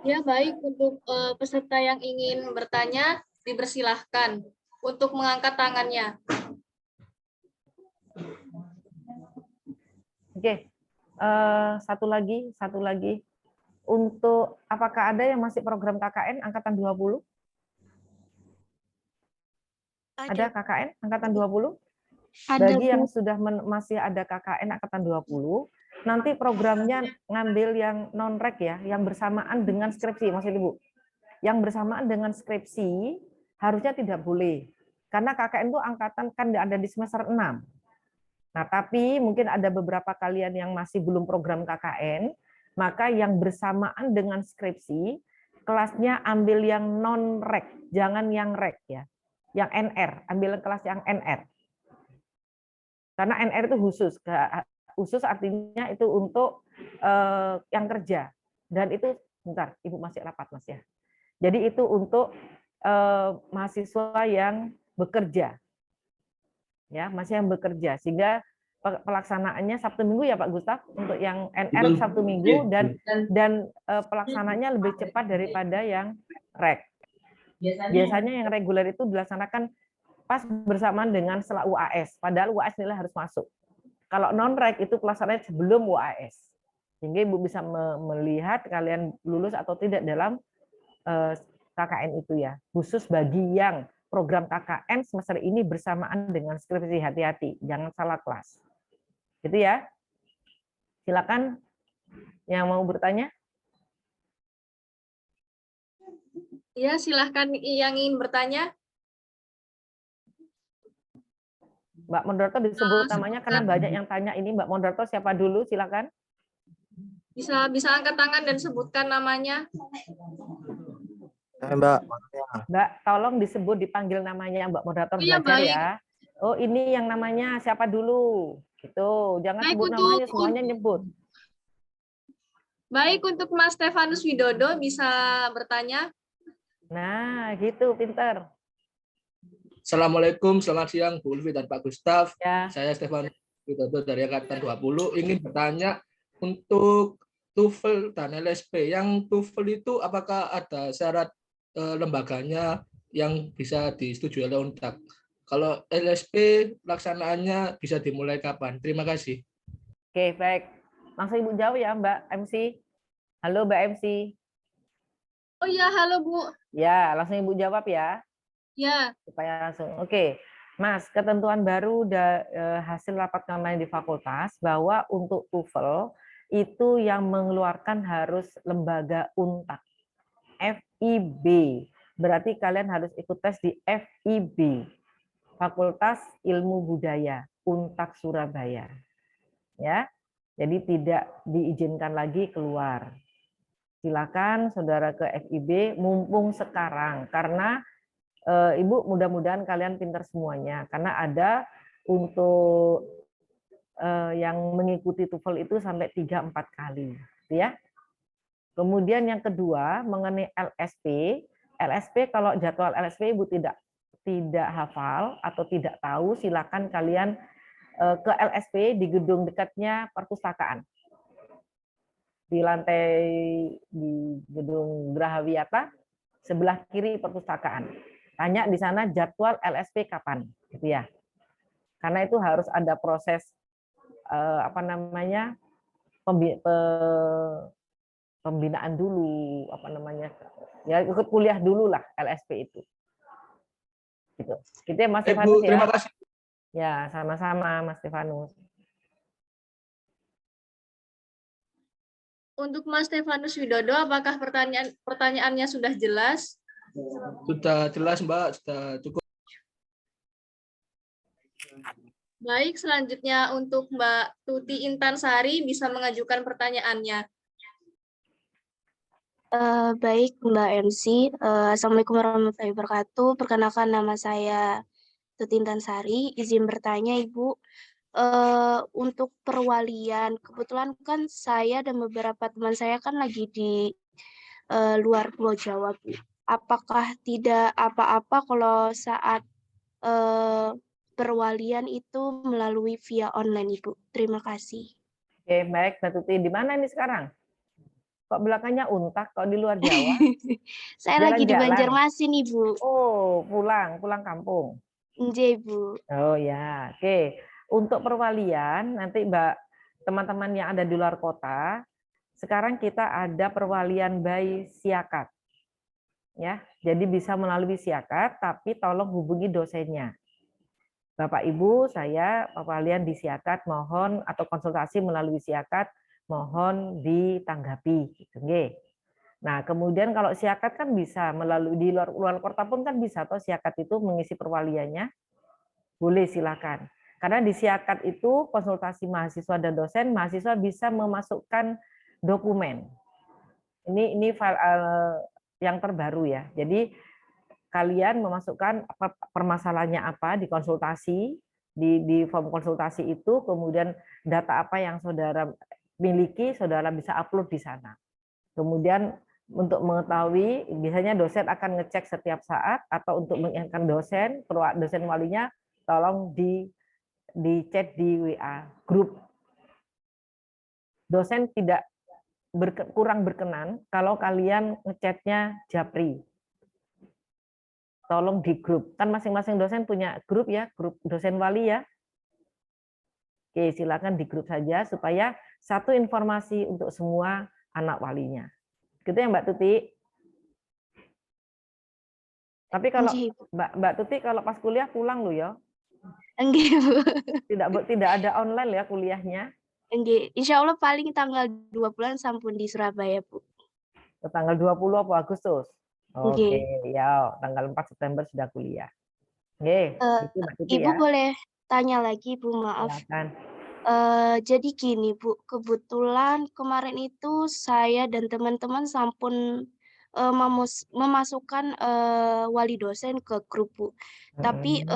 Ya, baik, untuk peserta yang ingin bertanya dipersilahkan untuk mengangkat tangannya. Oke, satu lagi. Untuk apakah ada yang masih program KKN angkatan 20? Ada KKN angkatan 20? Bagi yang sudah masih ada KKN angkatan 20, nanti programnya ngambil yang non-rek ya, yang bersamaan dengan skripsi, maksud Ibu. Yang bersamaan dengan skripsi harusnya tidak boleh. Karena KKN itu angkatan kan ada di semester 6. Nah, tapi mungkin ada beberapa kalian yang masih belum program KKN, maka yang bersamaan dengan skripsi, kelasnya ambil yang non-rek, jangan yang rek ya. Yang NR, ambil kelas yang NR. Karena NR itu khusus artinya itu untuk yang kerja. Dan itu, bentar, Ibu masih rapat Mas ya. Jadi itu untuk mahasiswa yang bekerja. Ya, masih yang bekerja. Sehingga pelaksanaannya Sabtu Minggu ya Pak Gustaf, untuk yang NR Sabtu Minggu, dan pelaksanaannya lebih cepat daripada yang rek. Biasanya yang reguler itu dilaksanakan pas bersamaan dengan setelah UAS, padahal UAS nilai harus masuk. Kalau non-rek itu pelaksanaannya sebelum UAS. Sehingga Ibu bisa melihat kalian lulus atau tidak dalam KKN itu ya. Khusus bagi yang program KKN semester ini bersamaan dengan skripsi, hati-hati, jangan salah kelas. Gitu ya. Silakan yang mau bertanya. Ya, silahkan yang ingin bertanya. Mbak Moderator disebut namanya karena banyak yang tanya ini. Mbak Moderator siapa dulu? Silakan. Bisa angkat tangan dan sebutkan namanya. Mbak. Mbak, tolong disebut, dipanggil namanya Mbak Moderator Iya, belajar baik. ya. Oh, ini yang namanya siapa dulu? Gitu. Jangan Baik, sebut namanya, semuanya nyebut. Baik, untuk Mas Stefanus Widodo bisa bertanya. Nah, gitu, pinter. Assalamualaikum, selamat siang Bu Ulfi dan Pak Gustaf. Ya. Saya Stefanus Widodo dari Angkatan 20 ingin bertanya untuk TOEFL dan LSP. Yang TOEFL itu apakah ada syarat lembaganya yang bisa disetujui oleh UNTAK? Kalau LSP pelaksanaannya bisa dimulai kapan? Terima kasih. Oke, baik. Langsung Ibu jawab ya Mbak MC. Halo Mbak MC. Oh iya, halo Bu. Ya, langsung Ibu jawab ya. Ya. Supaya langsung. Oke. Mas, ketentuan baru hasil rapat kemarin di fakultas bahwa untuk TOEFL itu yang mengeluarkan harus lembaga UNTAK. FIB. Berarti kalian harus ikut tes di FIB. Fakultas Ilmu Budaya, UNTAK Surabaya. Ya. Jadi tidak diizinkan lagi keluar. Silakan saudara ke FIB mumpung sekarang, karena Ibu mudah-mudahan kalian pintar semuanya, karena ada untuk yang mengikuti TOEFL itu sampai 3-4 kali, gitu ya. Kemudian yang kedua mengenai LSP. LSP, kalau jadwal LSP Ibu tidak hafal atau tidak tahu, silakan kalian ke LSP di gedung dekatnya perpustakaan. Di lantai di gedung Graha Wiyata, sebelah kiri perpustakaan. Tanya di sana jadwal LSP kapan, gitu ya. Karena itu harus ada proses pembinaan dulu, ya ikut kuliah dulu lah LSP itu. Gitu. Gitu ya Mas Stefanus ya. Terima kasih. Ya, sama-sama Mas Stefanus. Untuk Mas Stefanus Widodo, apakah pertanyaannya sudah jelas? Sudah jelas Mbak, sudah cukup. Baik, selanjutnya untuk Mbak Tuti Intansari bisa mengajukan pertanyaannya. Baik Mbak MC, Assalamualaikum warahmatullahi wabarakatuh. Perkenalkan nama saya Tuti Intansari, izin bertanya Ibu. Untuk perwalian, kebetulan kan saya dan beberapa teman saya kan lagi di luar Pulau Jawa, Bu. Apakah tidak apa-apa kalau saat perwalian itu melalui via online, Ibu? Terima kasih. Oke, baik Mbak Tuti. Di mana ini sekarang? Kok belakangnya UNTAK, kok di luar Jawa? Saya lagi di Banjarmasin, Ibu. Oh, pulang kampung. Nggih, Bu. Oh ya, oke. Untuk perwalian, nanti teman-teman yang ada di luar kota, sekarang kita ada perwalian by Siakat. Ya, jadi bisa melalui Siakat, tapi tolong hubungi dosennya. Bapak Ibu, saya kalian di Siakat mohon atau konsultasi melalui Siakat mohon ditanggapi. Gitu. Nah, kemudian kalau Siakat kan bisa melalui di luar kota pun kan bisa atau Siakat itu mengisi perwaliannya. Boleh silakan. Karena di Siakat itu konsultasi mahasiswa dan dosen, mahasiswa bisa memasukkan dokumen. Ini file yang terbaru ya. Jadi kalian memasukkan permasalahannya apa di konsultasi, di form konsultasi itu, kemudian data apa yang saudara miliki, saudara bisa upload di sana. Kemudian untuk mengetahui, biasanya dosen akan ngecek setiap saat, atau untuk mengingatkan dosen walinya, tolong di chat di WA grup. Dosen tidak kurang berkenan kalau kalian ngechatnya japri. Tolong di grup. Kan masing-masing dosen punya grup ya, grup dosen wali ya. Oke, silakan di grup saja supaya satu informasi untuk semua anak walinya. Gitu ya Mbak Tuti. Tapi kalau Mbak Tuti kalau pas kuliah pulang loh ya. Enggak, Bu. Tidak ada online ya kuliahnya. Enggak. Insya Allah paling tanggal 20-an sampun di Surabaya, Bu. Tanggal 20 apa Agustus? Oke, Oke. ya tanggal 4 September sudah kuliah. Oke, itu Mbak Tuti Ibu ya. boleh tanya lagi, Bu, maaf. Silakan. Jadi gini, Bu, kebetulan kemarin itu saya dan teman-teman sampun memasukkan wali dosen ke grup, Bu. Tapi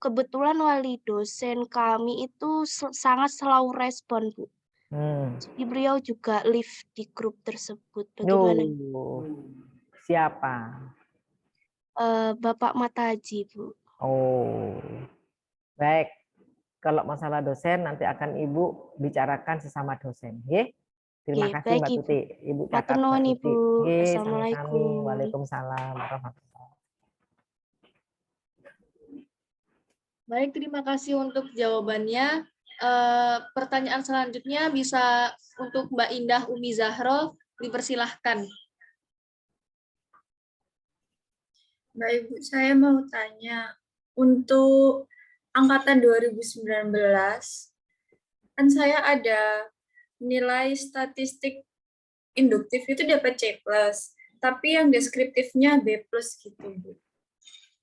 kebetulan wali dosen kami itu sangat slow respon, Bu. Jadi beliau juga leave di grup tersebut. Bagaimana? Siapa? Bapak Mataji, Bu. Oh, baik. Kalau masalah dosen nanti akan Ibu bicarakan sesama dosen. Terima kasih Mbak Tuti. Ibu catat Mbak Tuti. Assalamualaikum. Waalaikumsalam warahmatullahi. Baik, terima kasih untuk jawabannya. Pertanyaan selanjutnya bisa untuk Mbak Indah Umi Zahro, dipersilahkan. Mbak Ibu, saya mau tanya, untuk angkatan 2019, kan saya ada nilai statistik induktif itu dapat C+, tapi yang deskriptifnya B+ gitu, Bu.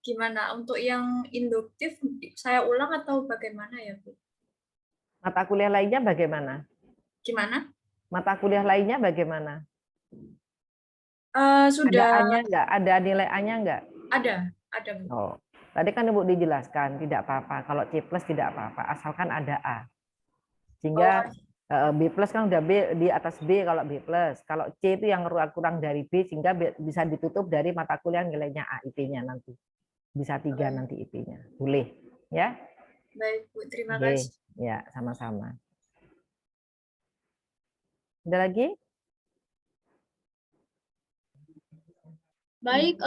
Gimana? Untuk yang induktif, saya ulang atau bagaimana ya, Bu? Mata kuliah lainnya bagaimana? Gimana? Mata kuliah lainnya bagaimana? Sudah. Ada A-nya enggak? Ada nilai A-nya enggak? Ada, Bu. Oh, tadi kan Ibu dijelaskan tidak apa-apa. Kalau C+ tidak apa-apa, asalkan ada A. Sehingga B+ kan udah B, di atas B kalau B+. Kalau C itu yang kurang dari B, sehingga bisa ditutup dari mata kuliah nilainya A, IP-nya nanti. Bisa 3 nanti IP-nya. Boleh, ya? Baik, Bu. Terima kasih. Ya, sama-sama. Ada lagi? Baik,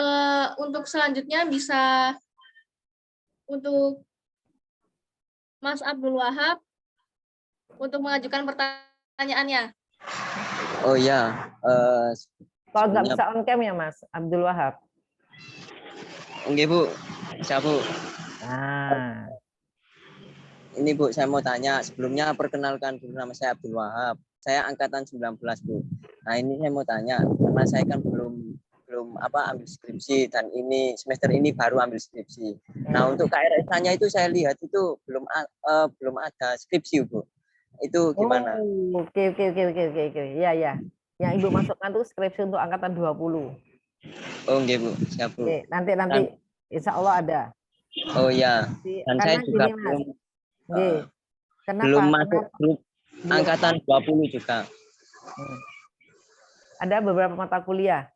untuk selanjutnya bisa untuk Mas Abdul Wahab untuk mengajukan pertanyaannya. Oh ya. Kalau nggak bisa on cam ya Mas Abdul Wahab. Oke Bu, bisa Bu. Nah. Ini Bu, saya mau tanya. Sebelumnya perkenalkan dulu, nama saya Abdul Wahab. Saya angkatan 19 Bu. Nah ini saya mau tanya, karena saya kan belum ambil skripsi, dan ini semester ini baru ambil skripsi. Nah untuk KRS-nya itu saya lihat itu belum ada skripsi Bu. Itu gimana? Oke. Ya. Yang Ibu masukkan itu skripsi untuk angkatan 20. Oh enggak Bu, siap Bu. Oke, nanti insya Allah ada. Oh ya. Dan saya juga belum masuk grup angkatan 20 juga. Ada beberapa mata kuliah.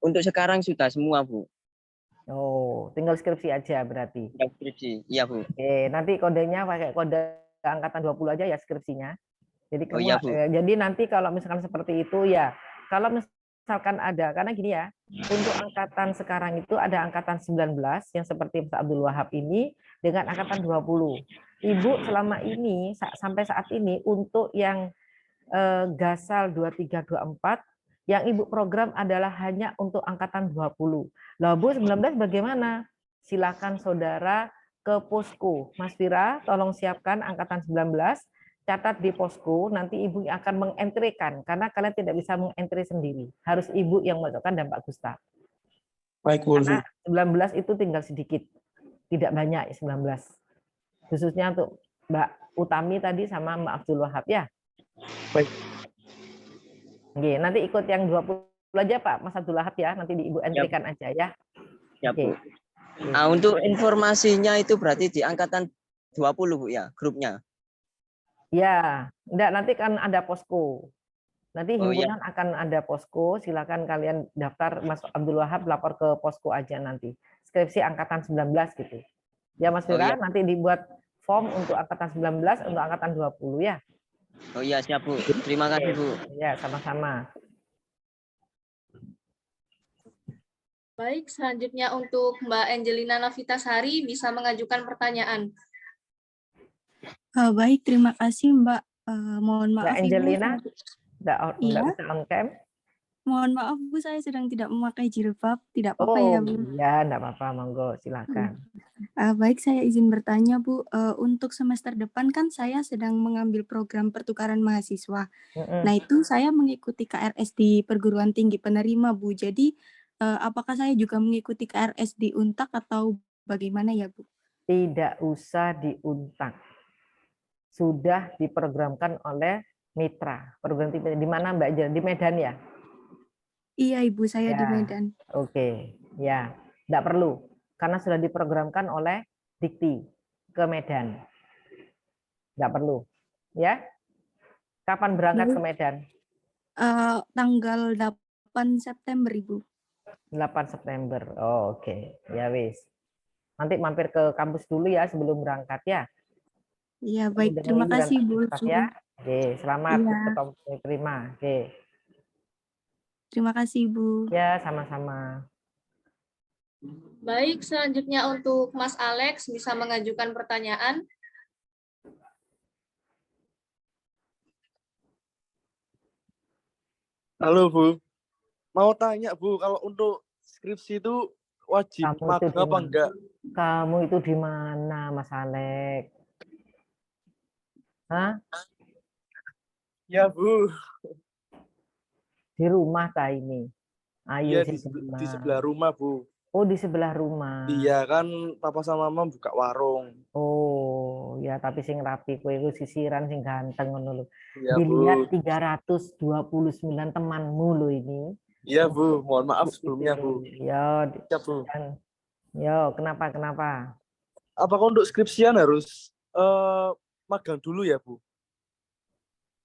Untuk sekarang sudah semua Bu. Oh, tinggal skripsi aja berarti. Tinggal skripsi, iya Bu. Oke, nanti kodenya pakai kode angkatan 20 aja ya skripsinya. Jadi iya, Bu. Jadi nanti kalau misalkan seperti itu ya, kalau misalkan ada, karena gini ya, untuk angkatan sekarang itu ada angkatan 19 yang seperti Pak Abdul Wahab ini dengan angkatan 20. Ibu selama ini sampai saat ini untuk yang Gasal 2324 yang Ibu program adalah hanya untuk angkatan 20. Lah Bu 19 bagaimana? silakan saudara ke posko. Mas Fira, tolong siapkan angkatan 19, catat di posko, nanti Ibu akan mengentrikan, karena kalian tidak bisa mengentri sendiri. Harus Ibu yang masukkan dan Pak Gustaf. Baik, Bu Ulfi. Karena 19 itu tinggal sedikit, tidak banyak 19. Khususnya untuk Mbak Utami tadi sama Mbak Abdul Wahab ya. Baik. Oke, nanti ikut yang 20 aja Pak, Mas Abdul Wahab ya, nanti Ibu entrikan aja ya. Ya, Oke. Bu. Nah, untuk informasinya itu berarti di angkatan 20, Bu ya, grupnya. Ya, enggak, nanti kan ada posko. Nanti Oh, iya. himpunan akan ada posko, silakan kalian daftar, Mas Abdul Wahab lapor ke posko aja nanti. Skripsi angkatan 19 gitu. Ya Mas Oh, Fira, iya. nanti dibuat form untuk angkatan 19, untuk angkatan 20 ya. Oh iya, siap, Bu. Terima kasih, Bu. Ya, sama-sama. Baik, selanjutnya untuk Mbak Angelina Novitasari bisa mengajukan pertanyaan. Baik, terima kasih Mbak. Mohon Mbak maaf Angelina, Ibu. enggak Iya. bisa on cam. Mohon maaf Bu, saya sedang tidak memakai jilbab. Tidak apa-apa Oh ya Bu. iya, enggak apa-apa, monggo silakan. Baik, saya izin bertanya Bu. Untuk semester depan kan saya sedang mengambil program pertukaran mahasiswa. Nah itu saya mengikuti KRS di perguruan tinggi penerima Bu. Jadi apakah saya juga mengikuti KRS di Untak atau bagaimana ya Bu? Tidak usah diuntak. Sudah diprogramkan oleh mitra. Perguruan tinggi di mana Mbak Angelina? Di Medan ya? Iya Ibu, saya di Ya. Medan. Oke, ya. Enggak perlu. Karena sudah diprogramkan oleh Dikti ke Medan. Enggak perlu. Ya. Kapan berangkat ke Medan? Tanggal 8 September Ibu. 8 September. Oh, oke. Ya wis. Nanti mampir ke kampus dulu ya sebelum berangkat ya. Iya, baik. Terima kasih Bu. Ya. Oke, selamat Iya. ketemu terima. Oke. Terima kasih Bu. Ya, sama-sama. Baik, selanjutnya untuk Mas Alex bisa mengajukan pertanyaan. Halo, Bu. Mau tanya, Bu, kalau untuk skripsi itu wajib magang apa enggak? Kamu itu di mana, Mas Alex? Hah? Ya, Bu. Di rumah kah ini? Ayo Iya, di sebelah rumah, Bu. Oh, di sebelah rumah. Iya, kan papa sama mama buka warung. Oh, ya tapi sing rapi kowe iku sisiran sing ganteng ngono lho. Iya, Dilihat Bu. 329 temanmu lho ini. Iya, Bu. Mohon maaf sebelumnya, Bu. Ya, Ya, Bu. Yo, kenapa? Apakah untuk skripsian harus magang dulu ya, Bu?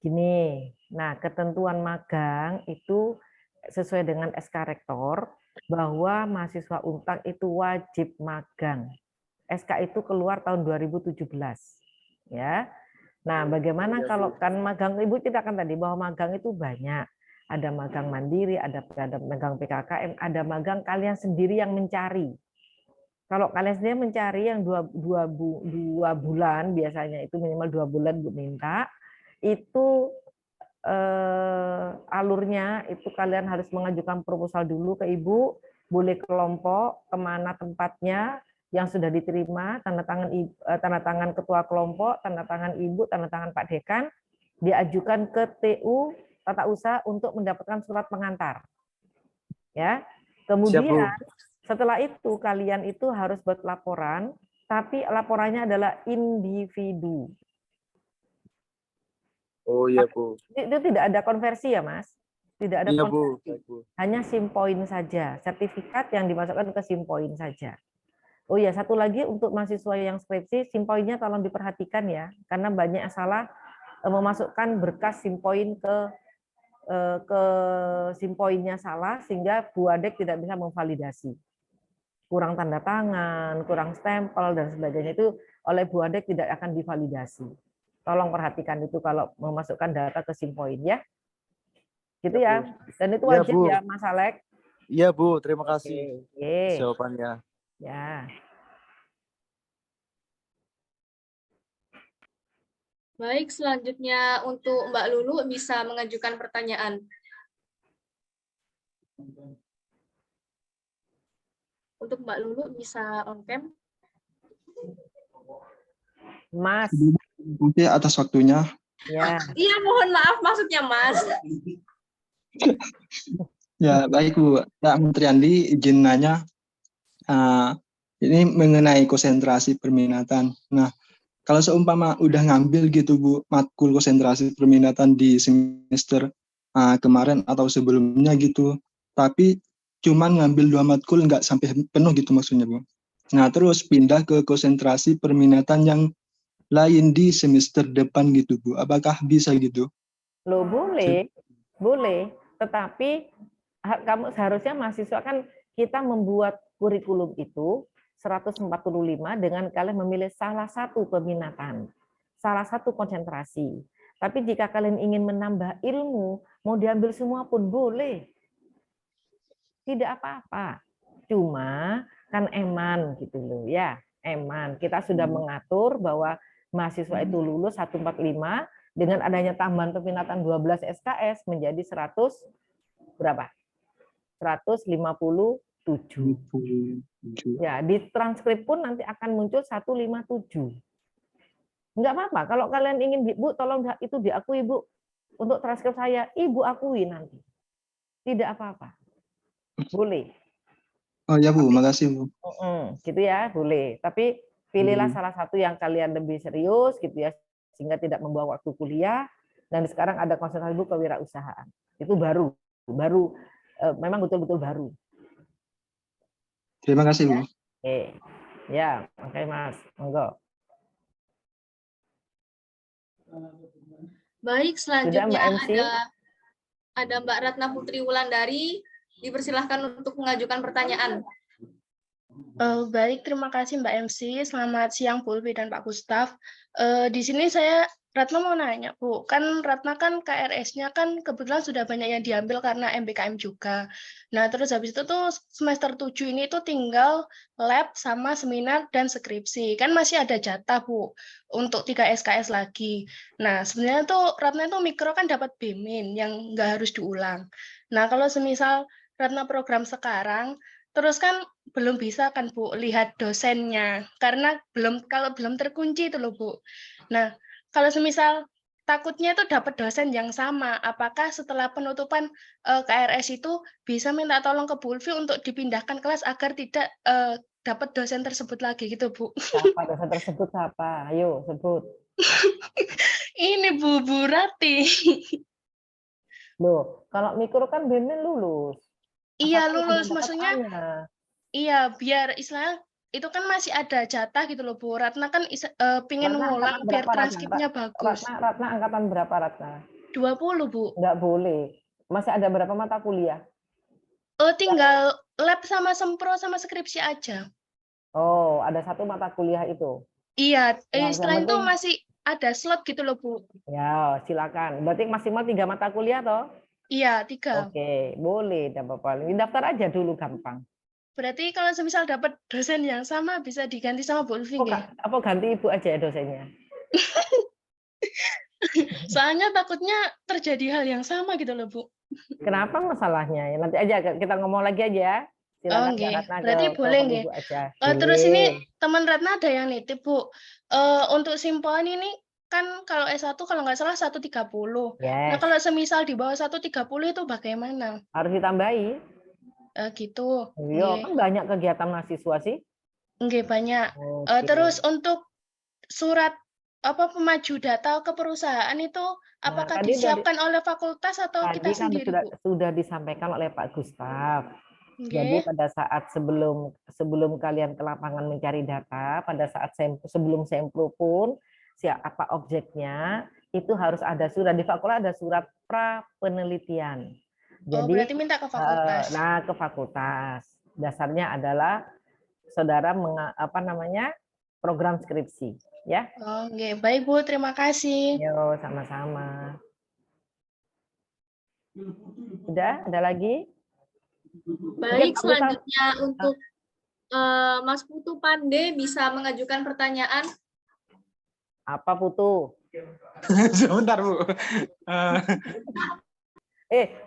Gini, nah ketentuan magang itu sesuai dengan SK Rektor bahwa mahasiswa Untak itu wajib magang. SK itu keluar tahun 2017. Ya. Nah, bagaimana kalau kan magang, Ibu ceritakan tadi bahwa magang itu banyak. Ada magang mandiri, ada magang PKKM, ada magang kalian sendiri yang mencari. Kalau kalian sendiri mencari yang dua bulan, biasanya itu minimal 2 bulan Bu minta, itu alurnya itu kalian harus mengajukan proposal dulu ke Ibu, boleh kelompok, kemana tempatnya yang sudah diterima, tanda tangan ketua kelompok, tanda tangan Ibu, tanda tangan Pak Dekan, diajukan ke TU Tata Usaha untuk mendapatkan surat pengantar. Ya. Kemudian setelah itu kalian itu harus buat laporan, tapi laporannya adalah individu. Oh iya, Bu. Itu tidak ada konversi ya, Mas? Tidak ada iya, konversi. Bu. Hanya SIM-Point saja. Sertifikat yang dimasukkan ke SIM-Point saja. Oh ya, satu lagi untuk mahasiswa yang skripsi, SIM-Point-nya tolong diperhatikan ya, karena banyak yang salah memasukkan berkas SIM-Point ke SIM-Point-nya salah, sehingga Bu Adek tidak bisa memvalidasi. Kurang tanda tangan, kurang stempel, dan sebagainya itu oleh Bu Adek tidak akan divalidasi. Tolong perhatikan itu kalau memasukkan data ke SIM-Point ya. Gitu ya. Dan itu wajib ya, Mas Alex. Iya, Bu. Terima kasih jawabannya. Ya. Baik, selanjutnya untuk Mbak Lulu bisa mengajukan pertanyaan. Untuk Mbak Lulu bisa on cam. Mas. Terima kasih atas waktunya. Ya. Iya, mohon maaf maksudnya Mas. Ya, baik Bu. Ya, Menteri Andi izin nanya. Ini mengenai konsentrasi perminatan. Nah, kalau seumpama udah ngambil gitu Bu, matkul konsentrasi perminatan di semester kemarin atau sebelumnya gitu, tapi cuman ngambil 2 matkul nggak sampai penuh gitu maksudnya Bu. Nah, terus pindah ke konsentrasi perminatan yang lain di semester depan gitu Bu. Apakah bisa gitu? Loh, boleh. Boleh. Tetapi kamu seharusnya mahasiswa kan kita membuat kurikulum itu 145 dengan kalian memilih salah satu peminatan, salah satu konsentrasi. Tapi jika kalian ingin menambah ilmu, mau diambil semua pun boleh. Tidak apa-apa. Cuma kan eman gitu loh ya, eman. Kita sudah mengatur bahwa mahasiswa itu lulus 145 dengan adanya tambahan peminatan 12 SKS menjadi 100 berapa? 157. Ya, di transkrip pun nanti akan muncul 157. Enggak apa-apa. Kalau kalian ingin, Bu, tolong itu diakui, Bu. Untuk transkrip saya, Ibu akui nanti. Tidak apa-apa. Boleh. Oh ya Bu, makasih Bu. Gitu ya, boleh. Tapi pilihlah salah satu yang kalian lebih serius gitu ya, sehingga tidak membawa waktu kuliah. Dan sekarang ada konsentrasi Bu kewirausahaan. Itu baru memang betul-betul baru. Terima kasih Bu. Oke. Ya, oke Mas. Monggo. Baik, selanjutnya Mbak MC? ada Mbak Ratna Putri Wulandari. Dipersilahkan untuk mengajukan pertanyaan. Baik, terima kasih Mbak MC. Selamat siang Bu Ulfi dan Pak Gustaf. Di sini Ratna mau nanya Bu, kan Ratna kan KRS-nya kan kebetulan sudah banyak yang diambil karena MBKM juga. Nah terus habis itu tuh semester 7 ini tuh tinggal lab sama seminar dan skripsi. Kan masih ada jatah Bu untuk 3 SKS lagi. Nah sebenarnya tuh Ratna tuh mikro kan dapat B-min yang nggak harus diulang. Nah kalau semisal Ratna program sekarang, terus kan belum bisa kan Bu lihat dosennya karena kalau belum terkunci itu loh Bu. Nah, kalau semisal takutnya itu dapat dosen yang sama, apakah setelah penutupan KRS itu bisa minta tolong ke Bu Ulfi untuk dipindahkan kelas agar tidak dapat dosen tersebut lagi gitu Bu. Siapa dosen tersebut siapa? Ayo sebut. Ini Bu Rati. Loh, kalau mikro kan B-min lulus. Iya lulus, maksudnya iya biar istilahnya itu kan masih ada jatah gitu loh Bu. Ratna kan pingin ngulang biar transkripnya bagus. Ratna angkatan berapa Ratna? 20 Bu. Enggak boleh. Masih ada berapa mata kuliah? Tinggal lab sama sempro sama skripsi aja. Oh, ada 1 mata kuliah itu. Iya, setelah itu masih ada slot gitu loh Bu. Ya, silakan. Berarti maksimal 3 mata kuliah toh? Iya, 3. Oke, boleh, tidak apa-apa. Daftar aja dulu gampang. Berarti kalau semisal dapat dosen yang sama bisa diganti sama Bu Ulfi nggak? Apa ganti Ibu aja ya dosennya? Soalnya takutnya terjadi hal yang sama gitu loh Bu. Kenapa masalahnya? Nanti aja kita ngomong lagi aja. Silakan Oke, Ratna berarti boleh nggih. Terus ini teman Ratna ada yang nitip Bu. Untuk simpoan ini kan kalau S1 kalau nggak salah 130. Nah kalau semisal di bawah 130 itu bagaimana? Harus ditambahi. Gitu. Iya, kan banyak kegiatan mahasiswa sih. Nggih, banyak. Terus untuk surat pemaju data ke perusahaan itu apakah disiapkan oleh fakultas atau kita sendiri, Bu? Sudah disampaikan oleh Pak Gustaf. Jadi pada saat sebelum kalian ke lapangan mencari data, pada saat sebelum sempro pun apa objeknya itu harus ada surat di fakultas, ada surat pra penelitian. Jadi berarti minta ke fakultas. Nah, ke fakultas. Dasarnya adalah saudara program skripsi, ya. Oke, baik Bu, terima kasih. Yo, sama-sama. Sudah, ada lagi? Baik, selanjutnya untuk Mas Putu Pande bisa mengajukan pertanyaan. Apa Putu? Sebentar Bu.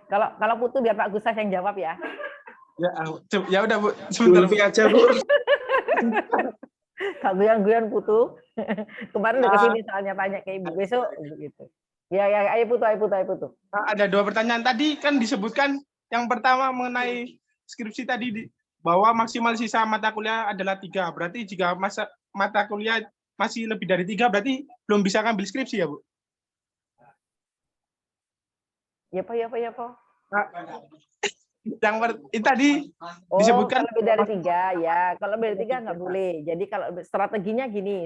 Kalau Putu biar Pak Gustaf yang jawab ya. Ya udah Bu, sebentar Ulfi aja Bu. Kak Guyan Putu. Kemarin udah kesini soalnya tanya ke Ibu. Besok begitu. Ya, ayo Putu. Ada 2 pertanyaan tadi kan disebutkan yang pertama mengenai skripsi tadi bahwa maksimal sisa mata kuliah adalah 3. Berarti jika mata kuliah masih lebih dari 3 berarti belum bisa ngambil skripsi ya Bu? Ya Pak. Yang tadi disebutkan kalau lebih dari 3 ya. Kalau lebih dari 3 nggak boleh. Jadi kalau strateginya gini,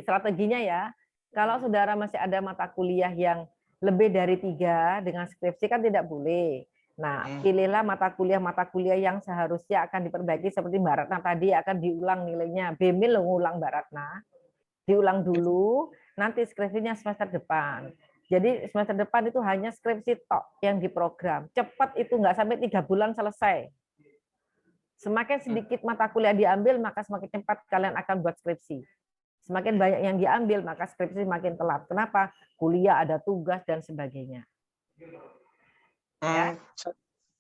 ya. Kalau saudara masih ada mata kuliah yang lebih dari 3 dengan skripsi kan tidak boleh. Nah, pilihlah mata kuliah yang seharusnya akan diperbaiki seperti Mbak Ratna tadi akan diulang nilainya. BEMIL lo ngulang Mbak Ratna. Diulang dulu, nanti skripsinya semester depan. Jadi semester depan itu hanya skripsi tok yang diprogram. Cepat itu nggak sampai 3 bulan selesai. Semakin sedikit mata kuliah diambil, maka semakin cepat kalian akan buat skripsi. Semakin banyak yang diambil, maka skripsi makin telat. Kenapa? Kuliah ada tugas dan sebagainya.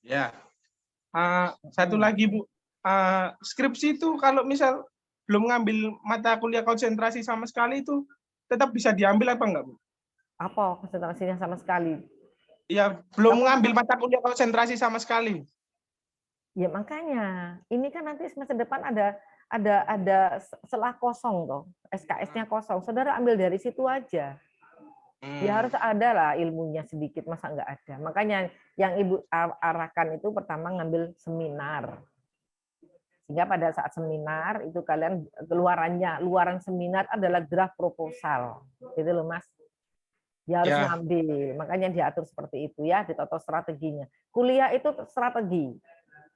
Ya. Satu lagi Bu, skripsi itu kalau misal belum ngambil mata kuliah konsentrasi sama sekali itu tetap bisa diambil apa enggak Bu? Apa konsentrasinya sama sekali? Ya, belum ngambil mata kuliah konsentrasi sama sekali. Ya makanya, ini kan nanti semester depan ada selah kosong toh, SKS-nya kosong. Saudara ambil dari situ aja. Ya harus ada lah ilmunya sedikit, masa nggak ada. Makanya yang Ibu arahkan itu pertama ngambil seminar. Sehingga pada saat seminar itu kalian luaran seminar adalah draft proposal. Gitu loh Mas. Dia harus ngambil, makanya diatur seperti itu ya, ditoto strateginya. Kuliah itu strategi.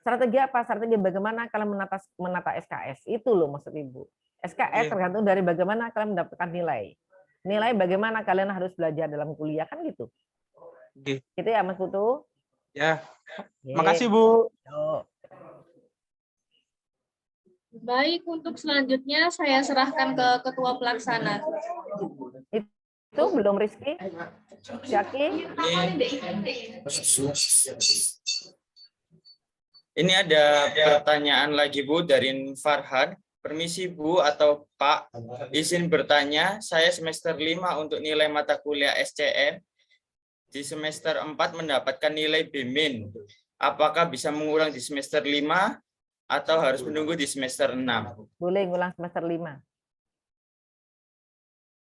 Strategi apa? Strategi bagaimana kalian menata SKS. Itu loh maksud Ibu. SKS tergantung dari bagaimana kalian mendapatkan nilai. Nilai bagaimana kalian harus belajar dalam kuliah, kan gitu. Gitu ya Mas Putu? Ya. Makasih Bu. Baik, untuk selanjutnya saya serahkan ke Ketua Pelaksana. Itu belum Rizky? Jaki? Ini ada pertanyaan lagi Bu dari Farhan. Permisi Bu atau Pak, izin bertanya, saya semester 5 untuk nilai mata kuliah SCM. Di semester 4 mendapatkan nilai BEMIN. Apakah bisa mengulang di semester 5 atau harus menunggu di semester 6? Boleh ngulang semester 5.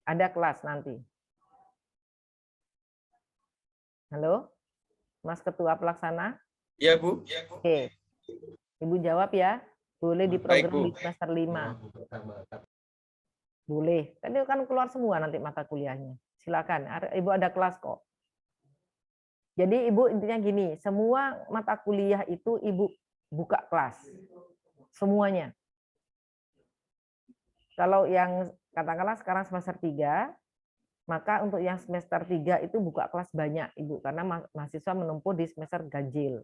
Ada kelas nanti. Halo? Mas Ketua Pelaksana? Iya, Bu. Oke. Ibu jawab ya. Boleh diprogram di semester 5. Boleh. Kan itu kan keluar semua nanti mata kuliahnya. Silakan. Ibu ada kelas kok. Jadi Ibu intinya gini, semua mata kuliah itu Ibu buka kelas. Semuanya. Kalau yang katakanlah sekarang semester 3, maka untuk yang semester 3 itu buka kelas banyak Ibu, karena mahasiswa menempuh di semester ganjil.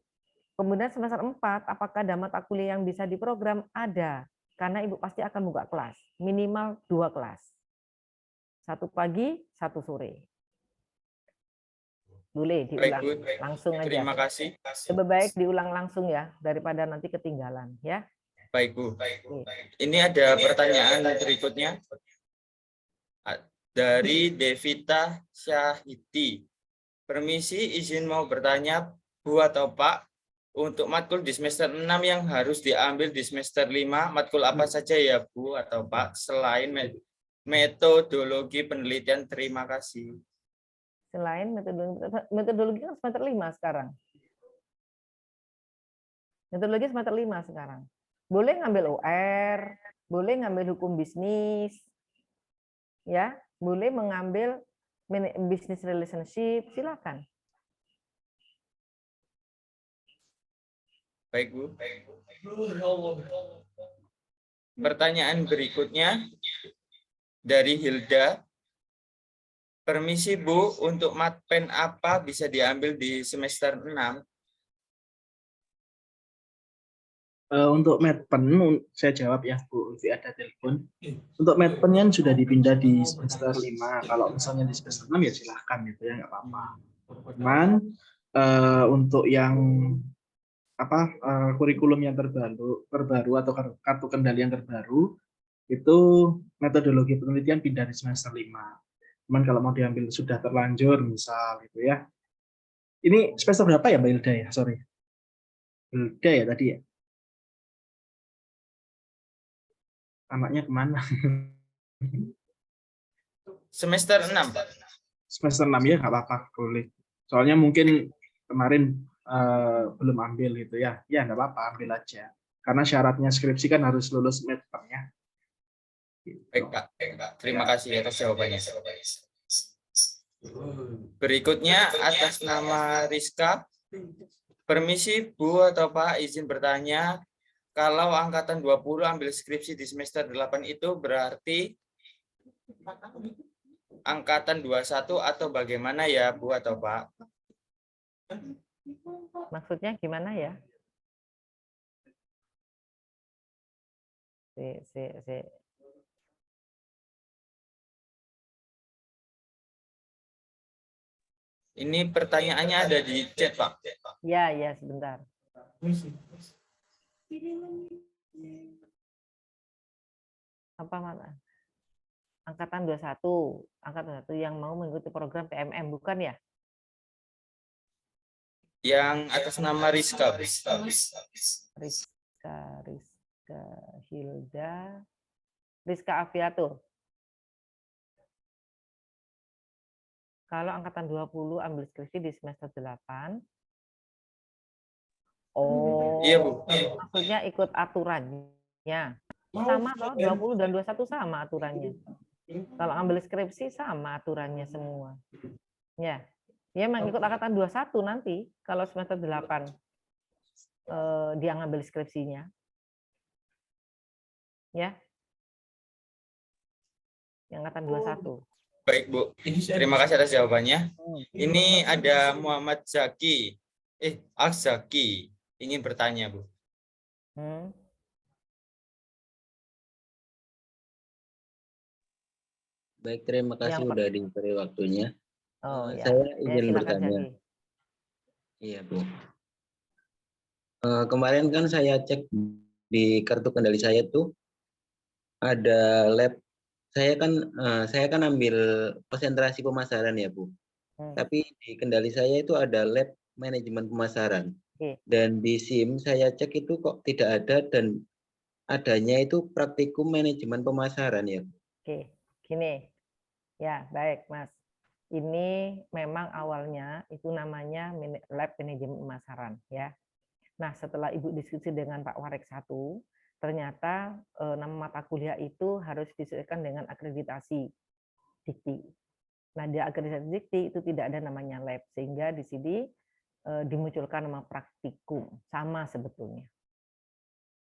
Kemudian semester 4, apakah ada mata kuliah yang bisa diprogram? Ada, karena Ibu pasti akan buka kelas, minimal 2 kelas. 1 pagi, 1 sore. Boleh diulang langsung aja. Terima kasih. Lebih baik diulang langsung ya, daripada nanti ketinggalan ya. Baik Bu. Ini ada pertanyaan berikutnya. Dari Devita Syahiti. Permisi, izin mau bertanya Bu atau Pak, untuk matkul di semester 6 yang harus diambil di semester 5, matkul apa saja ya Bu atau Pak, selain metodologi penelitian? Terima kasih. Selain metodologi kan semester 5 sekarang. Metodologi semester 5 sekarang. Boleh ngambil OR, boleh ngambil hukum bisnis, ya, boleh mengambil business relationship, silakan. Baik Bu. Pertanyaan berikutnya dari Hilda. Permisi Bu, untuk matpen apa bisa diambil di semester 6? Untuk matpen, saya jawab ya Bu, ada telepon. Untuk matpen yang sudah dipindah di semester 5, kalau misalnya di semester 6 ya silahkan gitu ya, nggak apa-apa. Cuman untuk yang kurikulum yang terbaru atau kartu kendali yang terbaru itu metodologi penelitian pindah di semester 5. Cuman kalau mau diambil sudah terlanjur misal gitu ya. Ini semester berapa ya Mbak Hilda ya? Sorry. Hilda ya tadi ya? Anaknya kemana? Semester 6, Pak. Semester 6 ya, nggak apa-apa, boleh. Soalnya mungkin kemarin belum ambil gitu ya. Ya, nggak apa-apa, ambil aja. Karena syaratnya skripsi kan harus lulus midterm-nya. Baik, Pak. Terima kasih atas jawabannya. Berikutnya atas nama Rizka. Permisi Bu atau Pak, izin bertanya. Kalau angkatan 20 ambil skripsi di semester 8 itu berarti angkatan 21 atau bagaimana ya Bu atau Pak? Maksudnya gimana ya? Ini pertanyaannya ada di chat, Pak. Ya, sebentar. Apa mana? Angkatan 21 yang mau mengikuti program PMM, bukan ya? Yang atas nama Rizka. Rizka Hilda, Rizka Afiatur. Kalau angkatan 20 ambil skripsi di semester 8. Oh, iya Bu. Maksudnya ikut aturannya. Sama loh, 20 dan 21 sama aturannya. Kalau ambil skripsi sama aturannya semua. Ya. Dia mengikut angkatan 21 nanti kalau semester 8 dia ngambil skripsinya. Ya. Yang angkatan 21. Baik, Bu. Terima kasih atas jawabannya. Ini ada Muhammad Zaki. Al-Zaki ingin bertanya, Bu. Baik, terima kasih sudah diberi waktunya. Ya. Saya izin bertanya. Jaki. Iya, Bu. Kemarin kan saya cek di kartu kendali saya tuh ada lab. Saya kan ambil konsentrasi pemasaran ya, Bu. Tapi di kendali saya itu ada lab manajemen pemasaran. Dan di SIM saya cek itu kok tidak ada dan adanya itu praktikum manajemen pemasaran ya. Oke, gini. Ya, baik, Mas. Ini memang awalnya itu namanya lab manajemen pemasaran ya. Nah, setelah Ibu diskusi dengan Pak Warek 1, ternyata nama mata kuliah itu harus disesuaikan dengan akreditasi Dikti. Nah, di akreditasi Dikti itu tidak ada namanya lab, sehingga di sini dimunculkan nama praktikum, sama sebetulnya.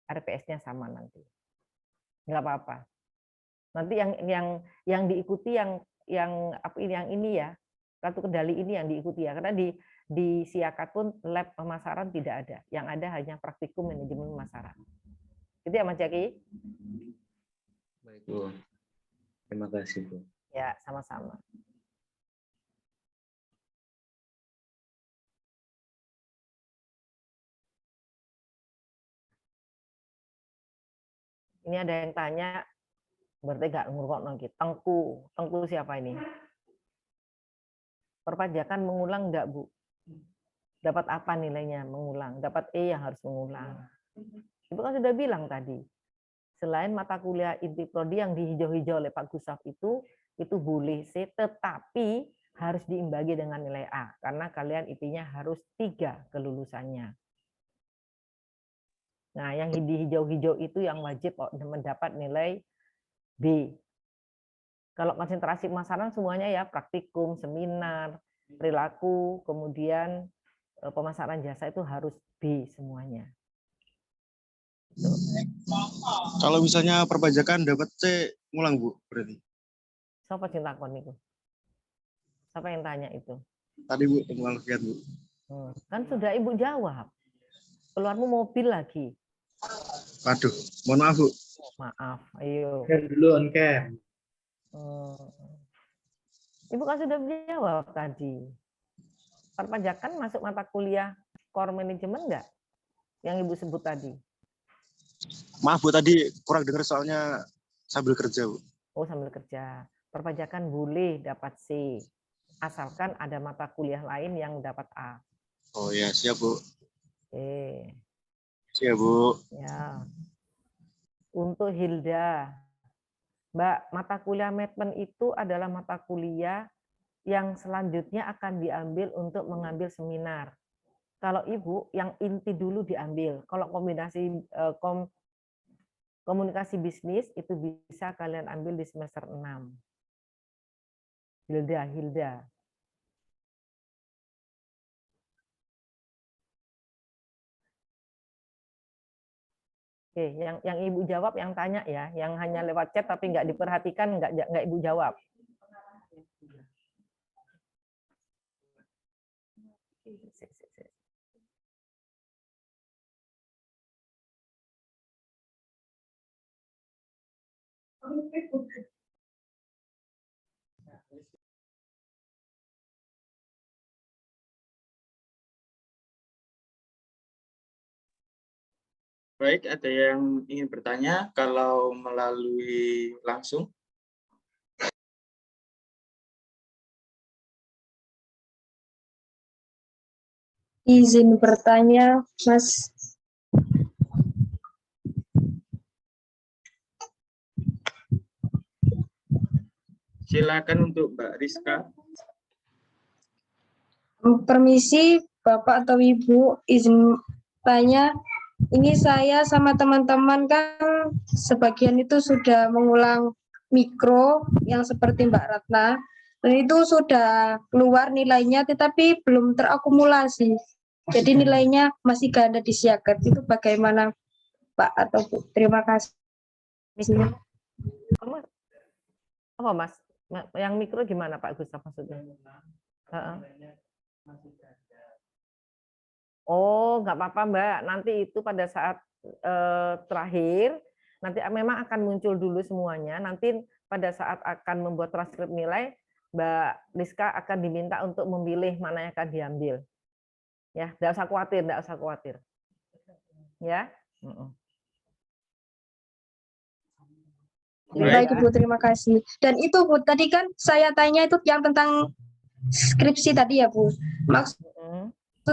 RPS-nya sama nanti. Nggak apa-apa. Nanti yang diikuti yang ini ya, kartu kendali ini yang diikuti ya, karena di Siakat pun lab pemasaran tidak ada, yang ada hanya praktikum manajemen pemasaran. Itu ya Mas Jaki? Baik, Bu. Terima kasih, Bu. Ya, sama-sama. Ini ada yang tanya, berarti nggak ngurut lagi. Tengku siapa ini? Perpajakan mengulang nggak, Bu? Dapat apa nilainya mengulang? Dapat E yang harus mengulang. Ibu kan sudah bilang tadi, selain mata kuliah inti prodi yang dihijau-hijau oleh Pak Gustaf itu boleh C, tetapi harus diimbangi dengan nilai A, karena kalian IP-nya harus 3 kelulusannya. Nah, yang di hijau-hijau itu yang wajib mendapat nilai B. Kalau konsentrasi pemasaran semuanya ya praktikum, seminar, perilaku, kemudian pemasaran jasa itu harus B semuanya. Kalau misalnya perpajakan dapat C, ngulang Bu berarti. Siapa cinta kon itu? Siapa yang tanya itu? Tadi Bu, pengulang lihat Bu. Kan sudah Ibu jawab. Keluarmu mobil lagi. Waduh, mohon maaf Bu. Maaf, ayo. Dulu on cam. Ibu kan sudah jawab tadi. Perpajakan masuk mata kuliah core management enggak? yang Ibu sebut tadi? Maaf Bu, tadi kurang dengar soalnya sambil kerja Bu. Oh, sambil kerja. Perpajakan boleh dapat C, asalkan ada mata kuliah lain yang dapat A. Oh ya, siap Bu. Oke. Siap Bu. Ya. Untuk Hilda, Mbak, mata kuliah manajemen itu adalah mata kuliah yang selanjutnya akan diambil untuk mengambil seminar. Kalau Ibu, yang inti dulu diambil. Kalau komunikasi bisnis itu bisa kalian ambil di semester 6. Hilda. Oke, yang Ibu jawab, yang tanya ya, yang hanya lewat chat tapi nggak diperhatikan, nggak Ibu jawab. Baik, ada yang ingin bertanya kalau melalui langsung? Izin bertanya, Mas. Silakan untuk Mbak Rizka. Permisi, Bapak atau Ibu, izin tanya. Ini saya sama teman-teman kan sebagian itu sudah mengulang mikro yang seperti Mbak Ratna. Dan itu sudah keluar nilainya, tetapi belum terakumulasi. Jadi nilainya masih ganda di Siakat. Itu bagaimana, Pak atau Bu? Terima kasih. Apa Mas? Yang mikro gimana Pak Gustaf maksudnya? Oh, nggak apa-apa Mbak. Nanti itu pada saat terakhir, nanti memang akan muncul dulu semuanya. Nanti pada saat akan membuat transkrip nilai, Mbak Rizka akan diminta untuk memilih mana yang akan diambil. Ya, nggak usah khawatir, Ya. Baik Ibu, terima kasih. Dan itu Bu, tadi kan saya tanya itu yang tentang skripsi tadi ya Bu. Maksud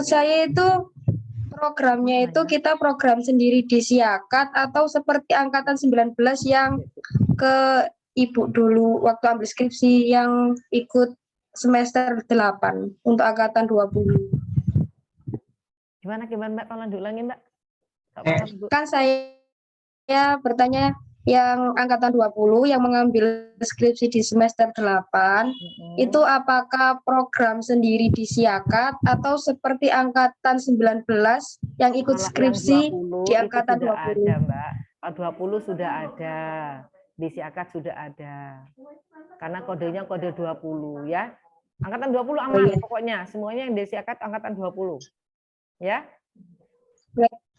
saya itu programnya itu kita program sendiri di Siakat atau seperti angkatan 19 yang ke Ibu dulu waktu ambil skripsi yang ikut semester 8 untuk angkatan 20. Gimana Mbak? Tolong diulangi Mbak. Kan saya bertanya yang angkatan 20 yang mengambil skripsi di semester 8 itu apakah program sendiri di Siakat atau seperti angkatan 19 yang ikut skripsi di angkatan 20? Ada, Mbak. 20 sudah ada. Di Siakat sudah ada. Karena kodenya kode 20 ya. Angkatan 20 aman pokoknya. Semuanya yang di Siakat angkatan 20. Ya.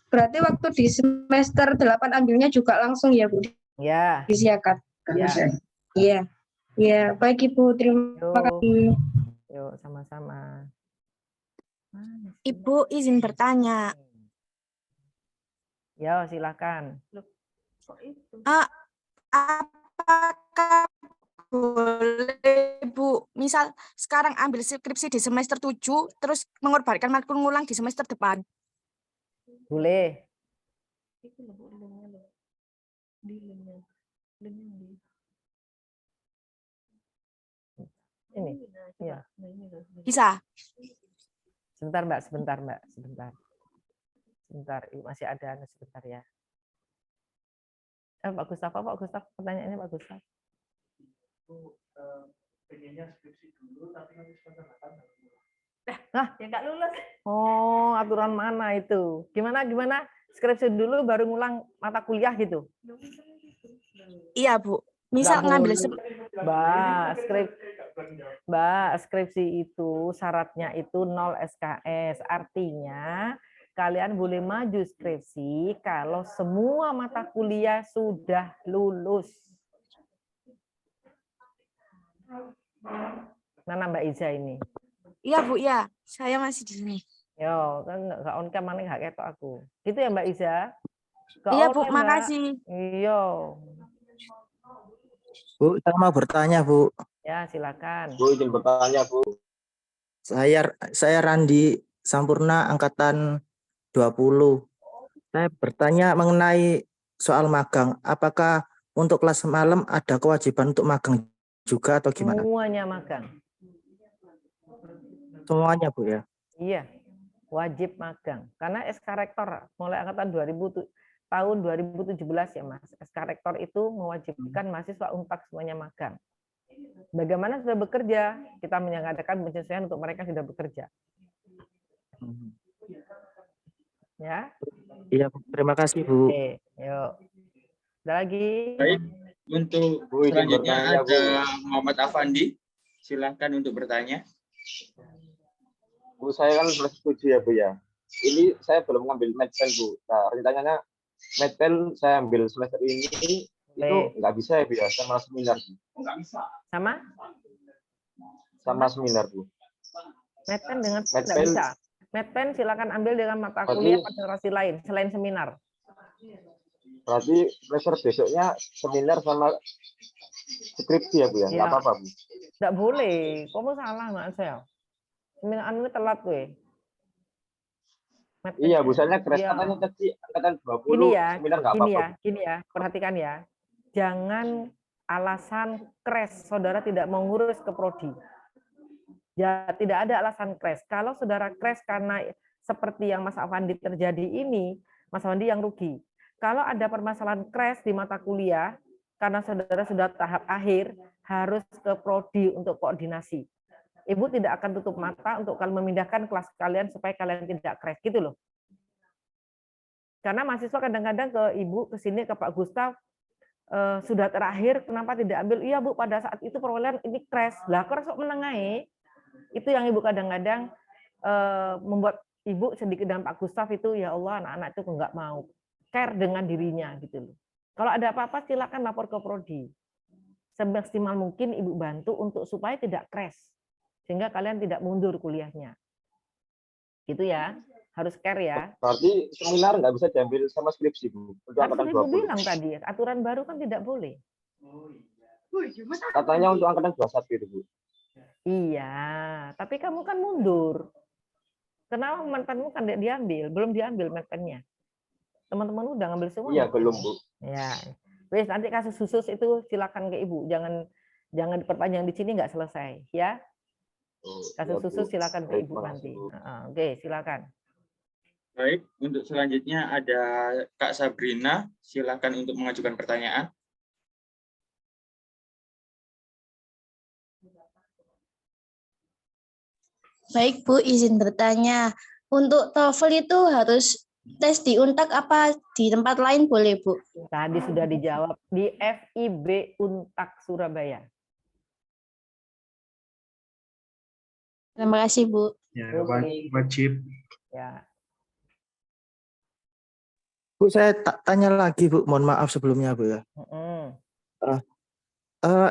Berarti waktu di semester 8 ambilnya juga langsung ya Bu? Ya. Di Siakat. Iya. Iya, baik Ibu, terima kasih. Yuk, sama-sama. Ibu izin bertanya. Ya, silakan. Apakah boleh Bu, misal sekarang ambil skripsi di semester 7, terus mengorbankan matkul ngulang di semester depan? Boleh. Ini. Ya. Bisa. Sebentar Mbak. Sebentar, masih ada sebentar ya. Pak Gustaf, pertanyaannya Pak Gustaf. Pengennya skripsi dulu tapi nanti semester 8 Nah, ya nggak lulus. Oh, aturan mana itu? Gimana? Skripsi dulu baru ngulang mata kuliah gitu? Iya, Bu. Misal ngambil Mbak, skripsi itu syaratnya itu 0 SKS. Artinya kalian boleh maju skripsi kalau semua mata kuliah sudah lulus. Mana Mbak Iza ini? Iya Bu, ya. Saya masih di sini. Yo, kan nggak on cam mana nggak ketok aku. Gitu ya Mbak Iza? Iya Bu, Mbak. makasih. Iya. Bu, saya mau bertanya, Bu. Ya, silakan. Bu, izin bertanya, Bu. Saya Randi Sampurna angkatan 20. Saya bertanya mengenai soal magang. Apakah untuk kelas malam ada kewajiban untuk magang juga atau gimana? Semuanya magang. Semuanya, Bu ya. Iya, wajib magang. Karena SK Rektor mulai angkatan tahun 2017 ya Mas. SK Rektor itu mewajibkan mahasiswa Unpad semuanya magang. Bagaimana sudah bekerja, kita mengadakan penyesuaian untuk mereka yang sudah bekerja. Ya. Iya, terima kasih Bu. Oke, yuk. Ada lagi? Baik, untuk selanjutnya ada Muhammad Afandi. Silakan untuk bertanya. Bu, saya kan semester 7 ya Bu ya. Ini saya belum ngambil medpen Bu. Nah, rencananya medpen saya ambil semester ini itu nggak bisa ya Bu ya, sama seminar Bu. Nggak bisa. Sama? Sama seminar Bu. Medpen dengan nggak bisa. Medpen silakan ambil dengan mata kuliah konsentrasi lain selain seminar. Berarti semester besoknya seminar sama skripsi ya Bu ya? Nggak apa-apa Bu? Nggak boleh. Kamu salah Mas saya. Seminar anu telat gue. Iya Bu, soalnya keras katanya tadi angkatan 20 seminar nggak apa-apa. Gini ya, perhatikan ya. Jangan alasan crash saudara tidak mau ngurus ke prodi. Ya, tidak ada alasan crash. Kalau saudara crash karena seperti yang Mas Afandi terjadi ini, Mas Afandi yang rugi. Kalau ada permasalahan crash di mata kuliah, karena saudara sudah tahap akhir, harus ke prodi untuk koordinasi. Ibu tidak akan tutup mata untuk kalian memindahkan kelas kalian supaya kalian tidak crash, gitu loh. Karena mahasiswa kadang-kadang ke Ibu, ke sini, ke Pak Gustaf, sudah terakhir, kenapa tidak ambil? Iya Bu, pada saat itu perwalian ini crash. Lah, kok menengahi? Itu yang Ibu kadang-kadang membuat Ibu sedikit dan Pak Gustaf itu, ya Allah, anak-anak itu nggak mau care dengan dirinya gitu loh. Kalau ada apa-apa silakan lapor ke prodi. Semaksimal mungkin Ibu bantu untuk supaya tidak crash, sehingga kalian tidak mundur kuliahnya. Gitu ya, harus care ya. Berarti seminar nggak bisa diambil sama skripsi Bu. Untuk angkatan 20. Bilang tadi, aturan baru kan tidak boleh. Katanya untuk angkatan 21 itu Bu. Iya, tapi kamu kan mundur. Kenapa mantanmu kan diambil? Belum diambil mantannya. Teman-teman udah ngambil semua. Iya, belum Bu. Ya, wes nanti kasus khusus itu silakan ke Ibu. Jangan diperpanjang di sini, nggak selesai ya. Kasus khusus silakan ke Ibu nanti. Oke, silakan. Baik, untuk selanjutnya ada Kak Sabrina. Silakan untuk mengajukan pertanyaan. Baik Bu, izin bertanya. Untuk TOEFL itu harus tes di Untak apa di tempat lain boleh Bu? Tadi sudah dijawab di FIB Untak Surabaya. Terima kasih Bu. Ya, wajib. Ya. Bu, saya tanya lagi Bu, mohon maaf sebelumnya Bu ya.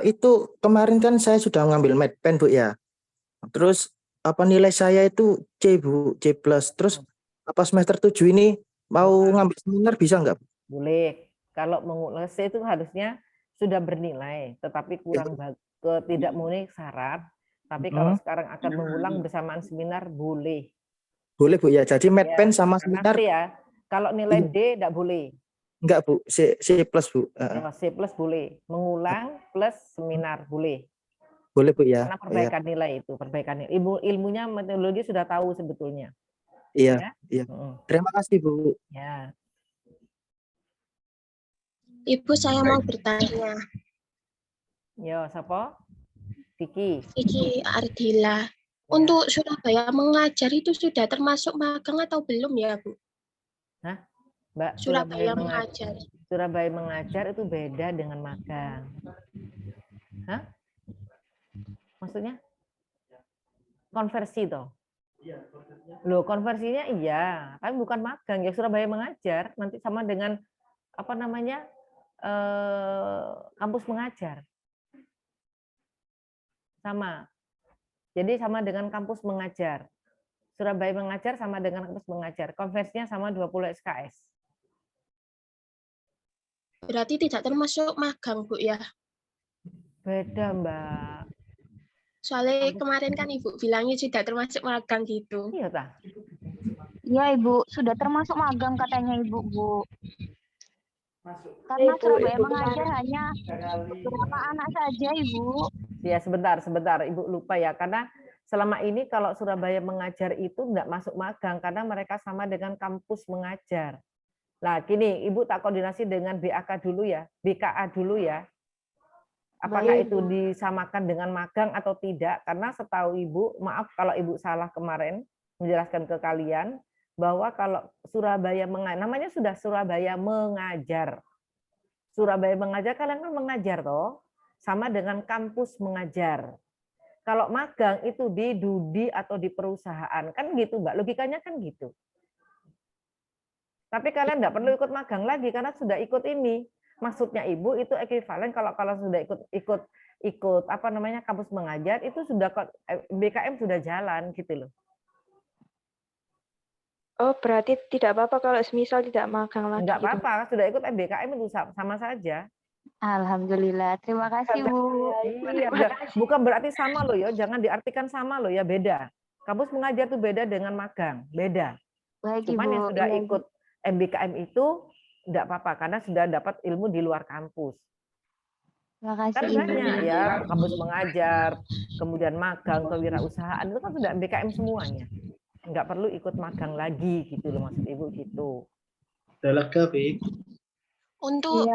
Itu kemarin kan saya sudah mengambil medpen Bu ya. Terus apa nilai saya itu C Bu, C+. Terus apa semester 7 ini mau ngambil seminar bisa nggak? Boleh. Kalau mengulas itu harusnya sudah bernilai, tetapi kurang tidak memenuhi syarat. Tapi kalau sekarang akan mengulang bersamaan seminar boleh. Boleh Bu ya. Jadi medpen sama seminar. Ya. Kalau nilai D tidak boleh. Enggak Bu, C+ Bu. C+ boleh. Mengulang plus seminar boleh. Boleh Bu ya. Karena perbaikan nilai itu, perbaikan nilai. Ilmunya metodologi sudah tahu sebetulnya. Iya, ya? Iya. Terima kasih Bu. Ya. Ibu, saya mau bertanya. Yo, siapa? Vicky. Vicky Ardila. Untuk Surabaya mengajar itu sudah termasuk magang atau belum ya Bu? Hah? Mbak, Surabaya mengajar. Surabaya mengajar itu beda dengan magang. Hah? Maksudnya? Konversi toh? Loh, konversinya iya, tapi bukan magang ya. Surabaya mengajar nanti sama dengan apa namanya kampus mengajar, sama. Jadi sama dengan kampus mengajar. Surabaya Mengajar sama dengan Kampus Mengajar. Konversinya sama 20 SKS. Berarti tidak termasuk magang, Bu, ya? Beda, Mbak. Soalnya kemarin kan Ibu bilangnya tidak termasuk magang gitu. Iya, tak? Iya, Ibu. Sudah termasuk magang katanya Ibu, Bu. Karena Surabaya Mengajar hanya beberapa anak saja, Ibu. Ya, sebentar. Ibu lupa ya, karena selama ini kalau Surabaya Mengajar itu enggak masuk magang karena mereka sama dengan Kampus Mengajar. Nah, gini, Ibu tak koordinasi dengan BAK dulu ya, BKA dulu ya. Apakah itu disamakan dengan magang atau tidak? Karena setahu Ibu, maaf kalau Ibu salah kemarin menjelaskan ke kalian, bahwa kalau Surabaya Mengajar, namanya sudah Surabaya Mengajar. Surabaya Mengajar, kalian kan mengajar toh, sama dengan Kampus Mengajar. Kalau magang itu di Dudi atau di perusahaan, kan gitu Mbak, logikanya kan gitu. Tapi kalian nggak perlu ikut magang lagi karena sudah ikut ini. Maksudnya Ibu itu ekuivalen kalau sudah ikut apa namanya Kampus Mengajar itu sudah BKM sudah jalan gitu loh. Oh, berarti tidak apa-apa kalau semisal tidak magang lagi. Enggak apa-apa, sudah ikut MBKM itu sama saja. Alhamdulillah, terima kasih Bu. Iya, bukan berarti sama loh ya, jangan diartikan sama loh ya, beda. Kampus Mengajar itu beda dengan magang, beda. Baik, Cuman Ibu. yang sudah Iya, ikut MBKM itu enggak apa-apa karena sudah dapat ilmu di luar kampus. Terima kasih, Kan Ibu. banyak ya, Kampus Mengajar, kemudian magang, kewirausahaan itu kan sudah MBKM semuanya. Enggak perlu ikut magang lagi gitu loh maksud Ibu gitu. Delega, Bi. Untuk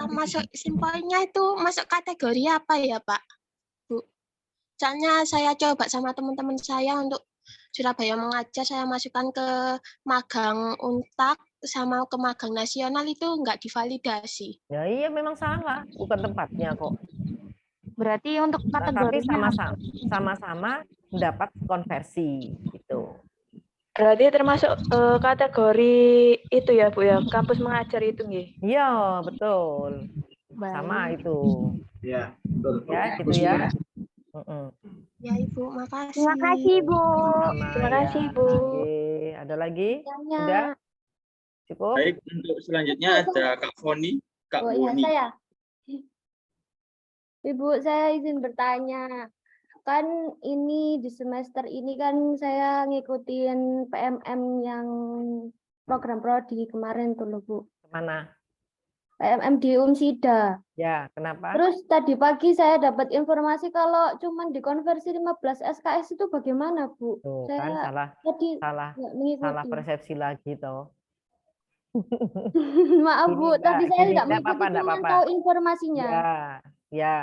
masuk simpelnya itu masuk kategori apa ya, Pak? Bu. Soalnya saya coba sama teman-teman saya untuk Surabaya Mengajar, saya masukkan ke magang Untak sama ke magang nasional itu enggak divalidasi. Ya iya memang salah, bukan tempatnya kok. Berarti untuk Tapi kategorinya sama-sama mendapat konversi gitu. berarti termasuk kategori itu ya Bu ya, Kampus Mengajar itu nggih. Iya, betul. Sama itu. Ya, betul. Ya, gitu ya. Ya, Ibu, makasih. Terima kasih, Bu. Sama-sama, Terima kasih, ya. Bu. Oke, ada lagi? Sudah? Cukup? Baik, untuk selanjutnya ada Kak Foni. Kak Oh iya, Woni. saya. Ibu, saya izin bertanya. Kan ini di semester ini kan saya ngikutin PMM yang program prodi kemarin tuh loh, Bu. Kemana? PMM di Unsida. Ya, kenapa? Terus tadi pagi saya dapat informasi kalau cuman dikonversi 15 SKS itu bagaimana, Bu? Tuh, Saya kan salah persepsi lagi toh. Maaf, Bu, Gini, tadi Mbak, saya gini, nggak nggak mengikuti, apa-apa, cuma tahu informasinya. Ya,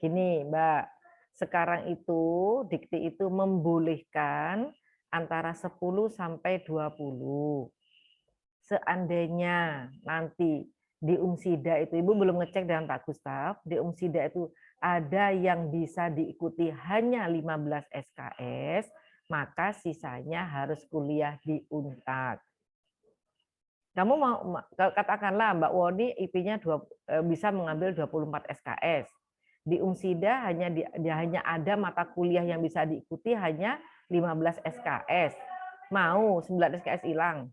gini, Mbak. Sekarang itu dikti itu membolehkan antara 10 sampai 20. Seandainya nanti di Umsida itu, Ibu belum ngecek dengan Pak Gustaf, di Umsida itu ada yang bisa diikuti hanya 15 SKS, maka sisanya harus kuliah di Untak. Kamu mau katakanlah Mbak Woni IP-nya bisa mengambil 24 SKS. Di Umsida hanya ada mata kuliah yang bisa diikuti hanya 15 SKS. Mau 9 SKS hilang?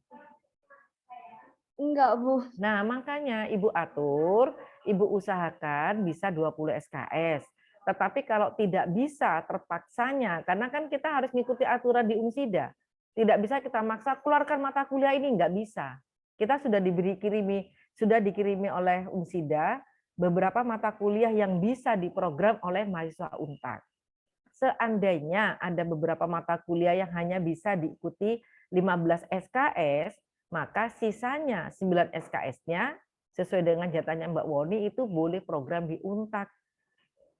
Enggak, Bu. Nah, makanya Ibu atur, Ibu usahakan bisa 20 SKS. Tetapi kalau tidak bisa terpaksanya, karena kan kita harus mengikuti aturan di Umsida. Tidak bisa kita maksa keluarkan mata kuliah ini, nggak bisa. Kita sudah dikirimi oleh Umsida beberapa mata kuliah yang bisa diprogram oleh mahasiswa Untak. Seandainya ada beberapa mata kuliah yang hanya bisa diikuti 15 SKS, maka sisanya 9 SKS-nya sesuai dengan jatahnya Mbak Woni itu boleh program di Untak.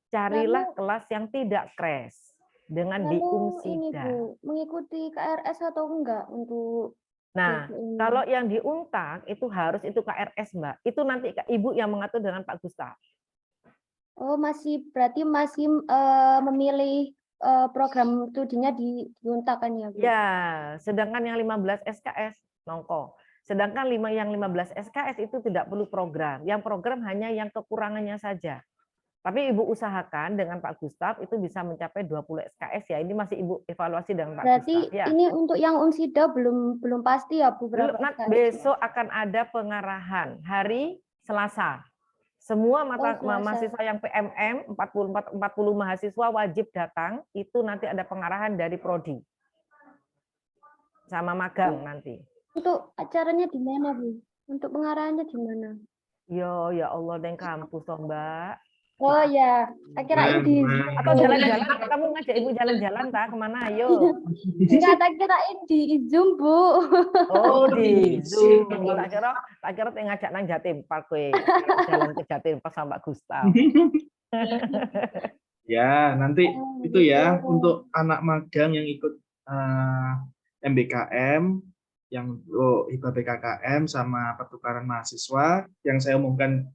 Carilah kelas yang tidak crash dengan di Umsida. Ini, Bu, mengikuti KRS atau enggak untuk Nah, kalau yang di Untak itu harus itu KRS, Mbak. Itu nanti Ibu yang mengatur dengan Pak Gustaf. Oh, berarti masih memilih program studinya di Untak kan ya, Bu? Ya, sedangkan yang 15 SKS nongko. Sedangkan yang 15 SKS itu tidak perlu program. Yang program hanya yang kekurangannya saja. Tapi Ibu usahakan dengan Pak Gustaf itu bisa mencapai 20 SKS ya. Ini masih Ibu evaluasi dengan Pak Berarti Gustaf ya. ini untuk yang unsida belum pasti ya Bu berapa SKS? Besok akan ada pengarahan hari Selasa. Semua mahasiswa yang PMM 40 mahasiswa wajib datang, itu nanti ada pengarahan dari prodi. Sama magang nanti. Untuk acaranya di mana, Bu? Untuk pengarahannya di mana? Yo, ya Allah, di kampus toh, Mbak. Oh ya, tak kirain di atau jalan-jalan, kamu ngajak Ibu jalan-jalan tak kemana? Ayo. Enggak, tak kirain di Zoom, Bu. Oh, di Zoom. Tak kira ngajak nang Jatim Park kowe. Jalan ke Jatim Park sama Pak Gustaf. Ya, nanti itu ya untuk anak magang yang ikut MBKM, yang hibah BKKM sama pertukaran mahasiswa yang saya umumkan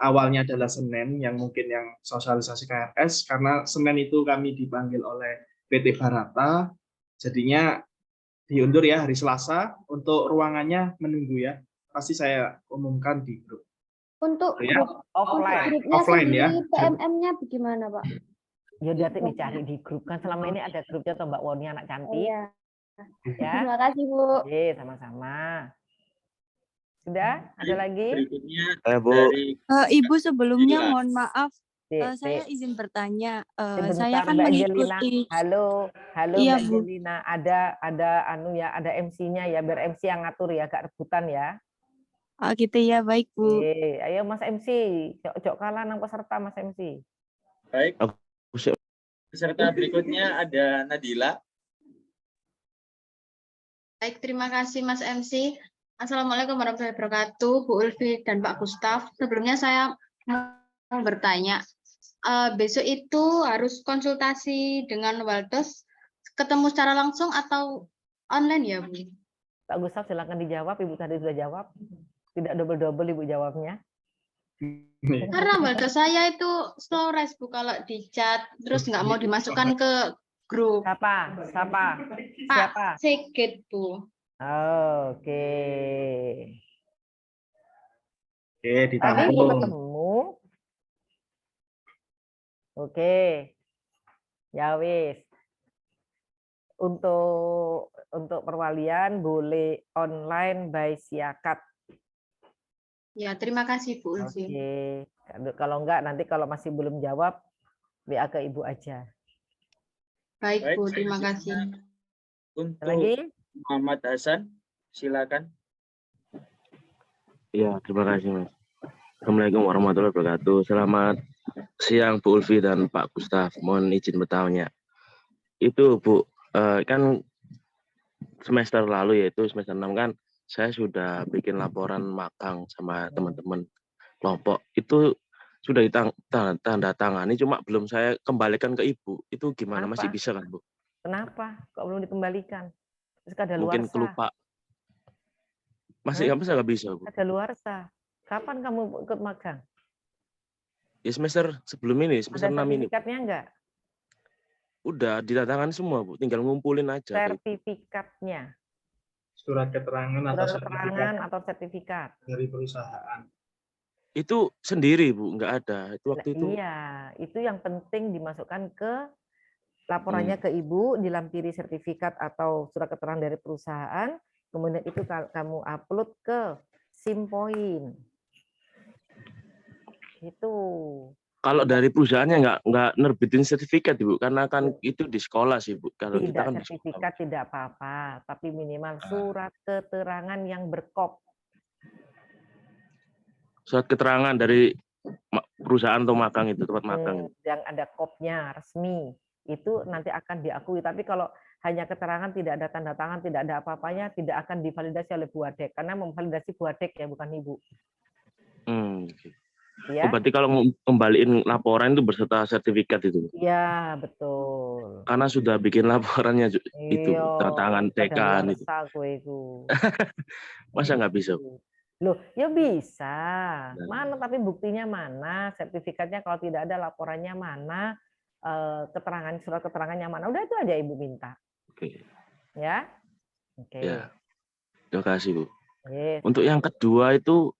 awalnya adalah Senin, yang mungkin yang sosialisasi KRS, karena Senin itu kami dipanggil oleh PT Barata, jadinya diundur ya hari Selasa. Untuk ruangannya menunggu ya, pasti saya umumkan di grup. Untuk ya? grup Offline ya. PMM-nya bagaimana, Pak? Ya nanti dicari di grup, kan selama ini ada grupnya toh Mbak Woni anak cantik. Iya. Ya. Terima kasih, Bu. Oke, sama-sama. Sudah? Ada lagi? Berikutnya Bu. dari Ibu sebelumnya mohon maaf, Dek, saya izin bertanya. Sebentar, Saya kan Mbak mengikuti. Angelina. Halo Iya, Mbak Bu. Angelina. Ada MC-nya ya, biar MC yang ngatur ya, agak rebutan ya. Oh, gitu ya, baik Bu. Oke, ayo Mas MC, cok kalah nang peserta Mas MC. baik. Peserta berikutnya ada Nadila. Baik, terima kasih Mas MC. Assalamualaikum warahmatullahi wabarakatuh, Bu Ulfi dan Pak Gustaf. Sebelumnya saya mau bertanya, besok itu harus konsultasi dengan Waldos, ketemu secara langsung atau online ya, Bu? Pak Gustaf silakan dijawab, Ibu tadi sudah jawab. Tidak double-double Ibu jawabnya. Karena Waldos saya itu slow res, Bu, kalau di chat, terus nggak mau dimasukkan ke grup. Siapa? Pak Sigit, Bu. Oke. Oke, Tadi ditampung. Ibu ketemu. Oke. Ya wis. Untuk perwalian boleh online by siakat. Ya, terima kasih Bu Ulfi. Oke. Kalau enggak nanti kalau masih belum jawab WA ke Ibu aja. Baik Bu, terima kasih. Untuk Lagi? Muhammad Hasan, silakan. Ya, terima kasih Mas. Assalamualaikum warahmatullahi wabarakatuh. Selamat siang Bu Ulfi dan Pak Gustaf. Mohon izin bertanya. Itu Bu, kan semester lalu yaitu semester 6 kan saya sudah bikin laporan magang sama teman-teman kelompok. Itu sudah ditandatangani, cuma belum saya kembalikan ke Ibu. Itu gimana? Masih bisa kan Bu? Kenapa? Kok belum dikembalikan? Terus kadaluarsa. Mungkin kelupa. Masih nggak bisa Bu? Kadaluarsa. Kapan kamu ikut magang? Ya semester sebelum ini, semester 6 ini. Ada sertifikatnya enggak? Udah ditandatangani semua Bu, tinggal ngumpulin aja. Sertifikatnya. Surat keterangan atau sertifikat dari perusahaan. Itu sendiri Bu, nggak ada. Itu waktu itu. Iya, itu yang penting dimasukkan ke laporannya ke Ibu, dilampiri sertifikat atau surat keterangan dari perusahaan, kemudian itu kamu upload ke SIMPoint. Itu. Kalau dari perusahaannya nggak nerbitin sertifikat Ibu, karena kan itu di sekolah sih Bu. Kalau kita kan sertifikat tidak apa-apa, tapi minimal surat keterangan yang berkop. Surat keterangan dari perusahaan atau magang itu, tempat magang. Yang ada kopnya resmi itu nanti akan diakui. Tapi kalau hanya keterangan tidak ada tanda tangan, tidak ada apa-apanya, tidak akan divalidasi oleh Buadek karena memvalidasi Buadek ya, bukan Ibu. Ya. Oh, berarti kalau kembaliin laporan itu berserta sertifikat itu? Iya, betul. Karena sudah bikin laporannya itu, tanda tangan TK itu. Masa nggak bisa? Loh, ya bisa. Mana tapi buktinya mana? Sertifikatnya kalau tidak ada, laporannya mana? Keterangan, surat keterangannya mana? Udah itu aja Ibu minta. Oke. Ya. Oke. Ya. Terima kasih Bu. Yes. Untuk yang kedua itu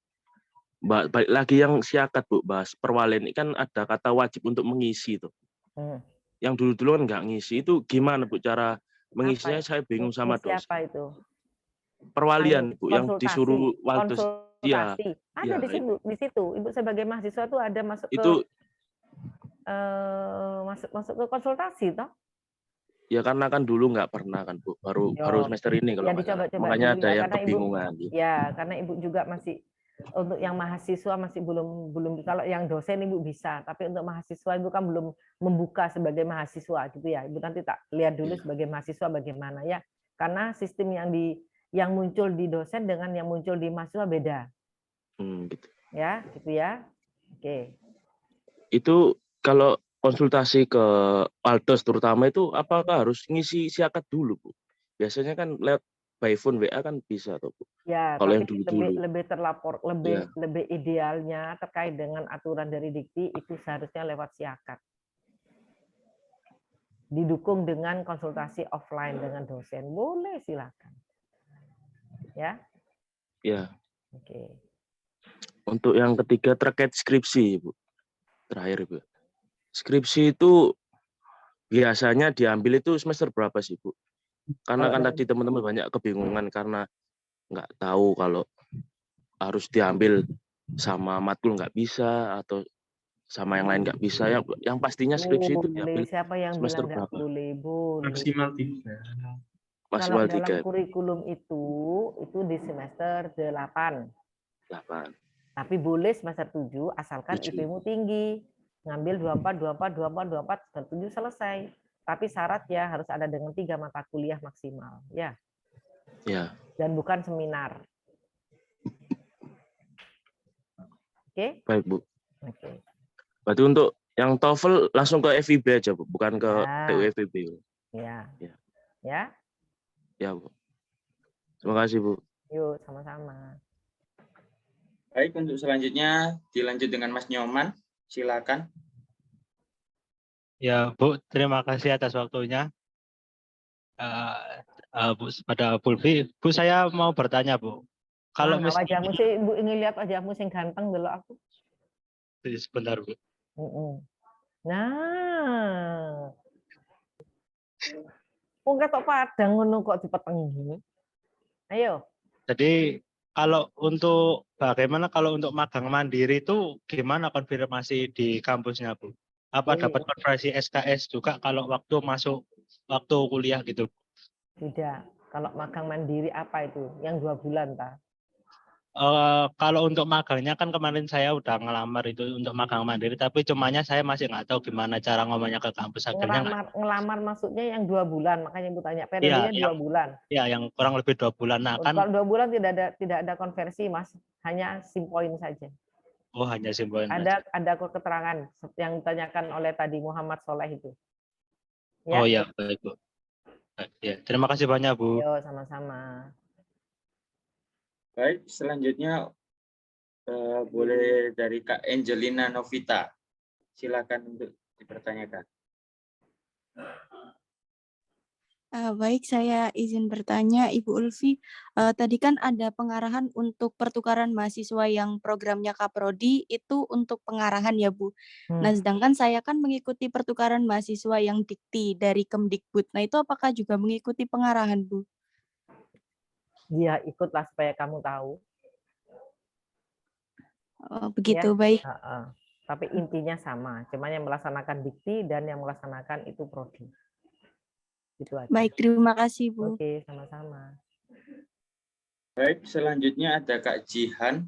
balik lagi yang siakat Bu, bahas perwalian ini kan ada kata wajib untuk mengisi tuh. Yang dulu-dulu kan nggak ngisi, itu gimana Bu cara mengisinya? Saya bingung sama dosen. Siapa itu? Perwalian Bu, yang disuruh Waldos. Iya. Ada di situ. Ibu sebagai mahasiswa tuh ada masuk ke itu masuk ke konsultasi toh? Ya karena kan dulu nggak pernah kan Bu, baru semester ini kalau makanya ada yang kebingungan. Ya karena Ibu juga masih untuk yang mahasiswa masih belum kalau yang dosen Ibu bisa, tapi untuk mahasiswa Ibu kan belum membuka sebagai mahasiswa gitu ya. Ibu nanti tak lihat dulu sebagai mahasiswa bagaimana ya. Karena sistem yang muncul di dosen dengan yang muncul di mahasiswa beda. Gitu. Ya, gitu ya. Oke. Itu kalau konsultasi ke Waldos terutama itu apakah harus ngisi siakat dulu Bu? Biasanya kan lewat by phone WA kan bisa tuh Bu. Ya, kalau tapi yang dulu-dulu lebih terlapor, lebih idealnya terkait dengan aturan dari Dikti itu seharusnya lewat siakat. Didukung dengan konsultasi offline dengan dosen. Boleh silakan. Ya. Ya. Oke. Untuk yang ketiga terkait skripsi Bu. Terakhir Bu. Skripsi itu biasanya diambil itu semester berapa sih Bu? Karena kan tadi teman-teman banyak kebingungan karena nggak tahu kalau harus diambil sama matkul nggak bisa atau sama yang lain nggak bisa. Yang pastinya skripsi itu diambil siapa yang semester bilang berapa? Boleh. Maksimal 3. Maksimal kalau 3. dalam kurikulum itu di semester 8. Tapi boleh semester 7 asalkan IP-mu tinggi. Ngambil 24, semester 7 selesai. Tapi syarat ya harus ada dengan 3 mata kuliah maksimal, ya. Ya. Dan bukan seminar. Oke? Baik, Bu. Oke. Berarti untuk yang TOEFL langsung ke FIB aja, Bu, bukan ke TU FIB. Ya. Ya. Ya? Ya, Bu. Terima kasih, Bu. Yuk, sama-sama. Baik, untuk selanjutnya dilanjut dengan Mas Nyoman. Silakan. Ya, Bu, terima kasih atas waktunya. Bu, pada Bulfi, Bu, saya mau bertanya, Bu. Kalau wajahmu sih, Bu ingin lihat wajahmu sing ganteng dulu aku. Sebentar, Bu. Nah. Wong ketok Padang ngono kok dipetengi. Ayo. Jadi bagaimana kalau untuk magang mandiri itu gimana konfirmasi di kampusnya, Bu? Apa dapat konfirmasi SKS juga kalau waktu kuliah gitu? Tidak. Kalau magang mandiri apa itu? Yang 2 bulan, ta? Kalau untuk magangnya kan kemarin saya udah ngelamar itu untuk magang mandiri, tapi cumanya saya masih nggak tahu gimana cara ngomongnya ke kampus. Akhirnya ngelamar maksudnya yang 2 bulan, makanya Ibu tanya periodenya 2 bulan. Iya, yang kurang lebih 2 bulan. Nah, kan kalau 2 bulan tidak ada konversi, Mas, hanya SIM-point saja. Oh, hanya SIM-point. Ada keterangan yang ditanyakan oleh tadi Muhammad Soleh itu. Ya? Oh ya, baik, Bu. Ya, terima kasih banyak, Bu. Yo, sama-sama. Baik, selanjutnya boleh dari Kak Angelina Novita. Silakan untuk dipertanyakan. Baik, saya izin bertanya, Ibu Ulfi. Tadi kan ada pengarahan untuk pertukaran mahasiswa yang programnya Kaprodi itu untuk pengarahan ya, Bu. Nah, sedangkan saya kan mengikuti pertukaran mahasiswa yang Dikti dari Kemdikbud. Nah, itu apakah juga mengikuti pengarahan, Bu? Iya, ikutlah supaya kamu tahu. Begitu, ya? Baik. Tapi intinya sama, cuma yang melaksanakan Dikti dan yang melaksanakan itu Prodi. Gitu aja. Baik, terima kasih, Bu. Oke, sama-sama. Baik, selanjutnya ada Kak Jihan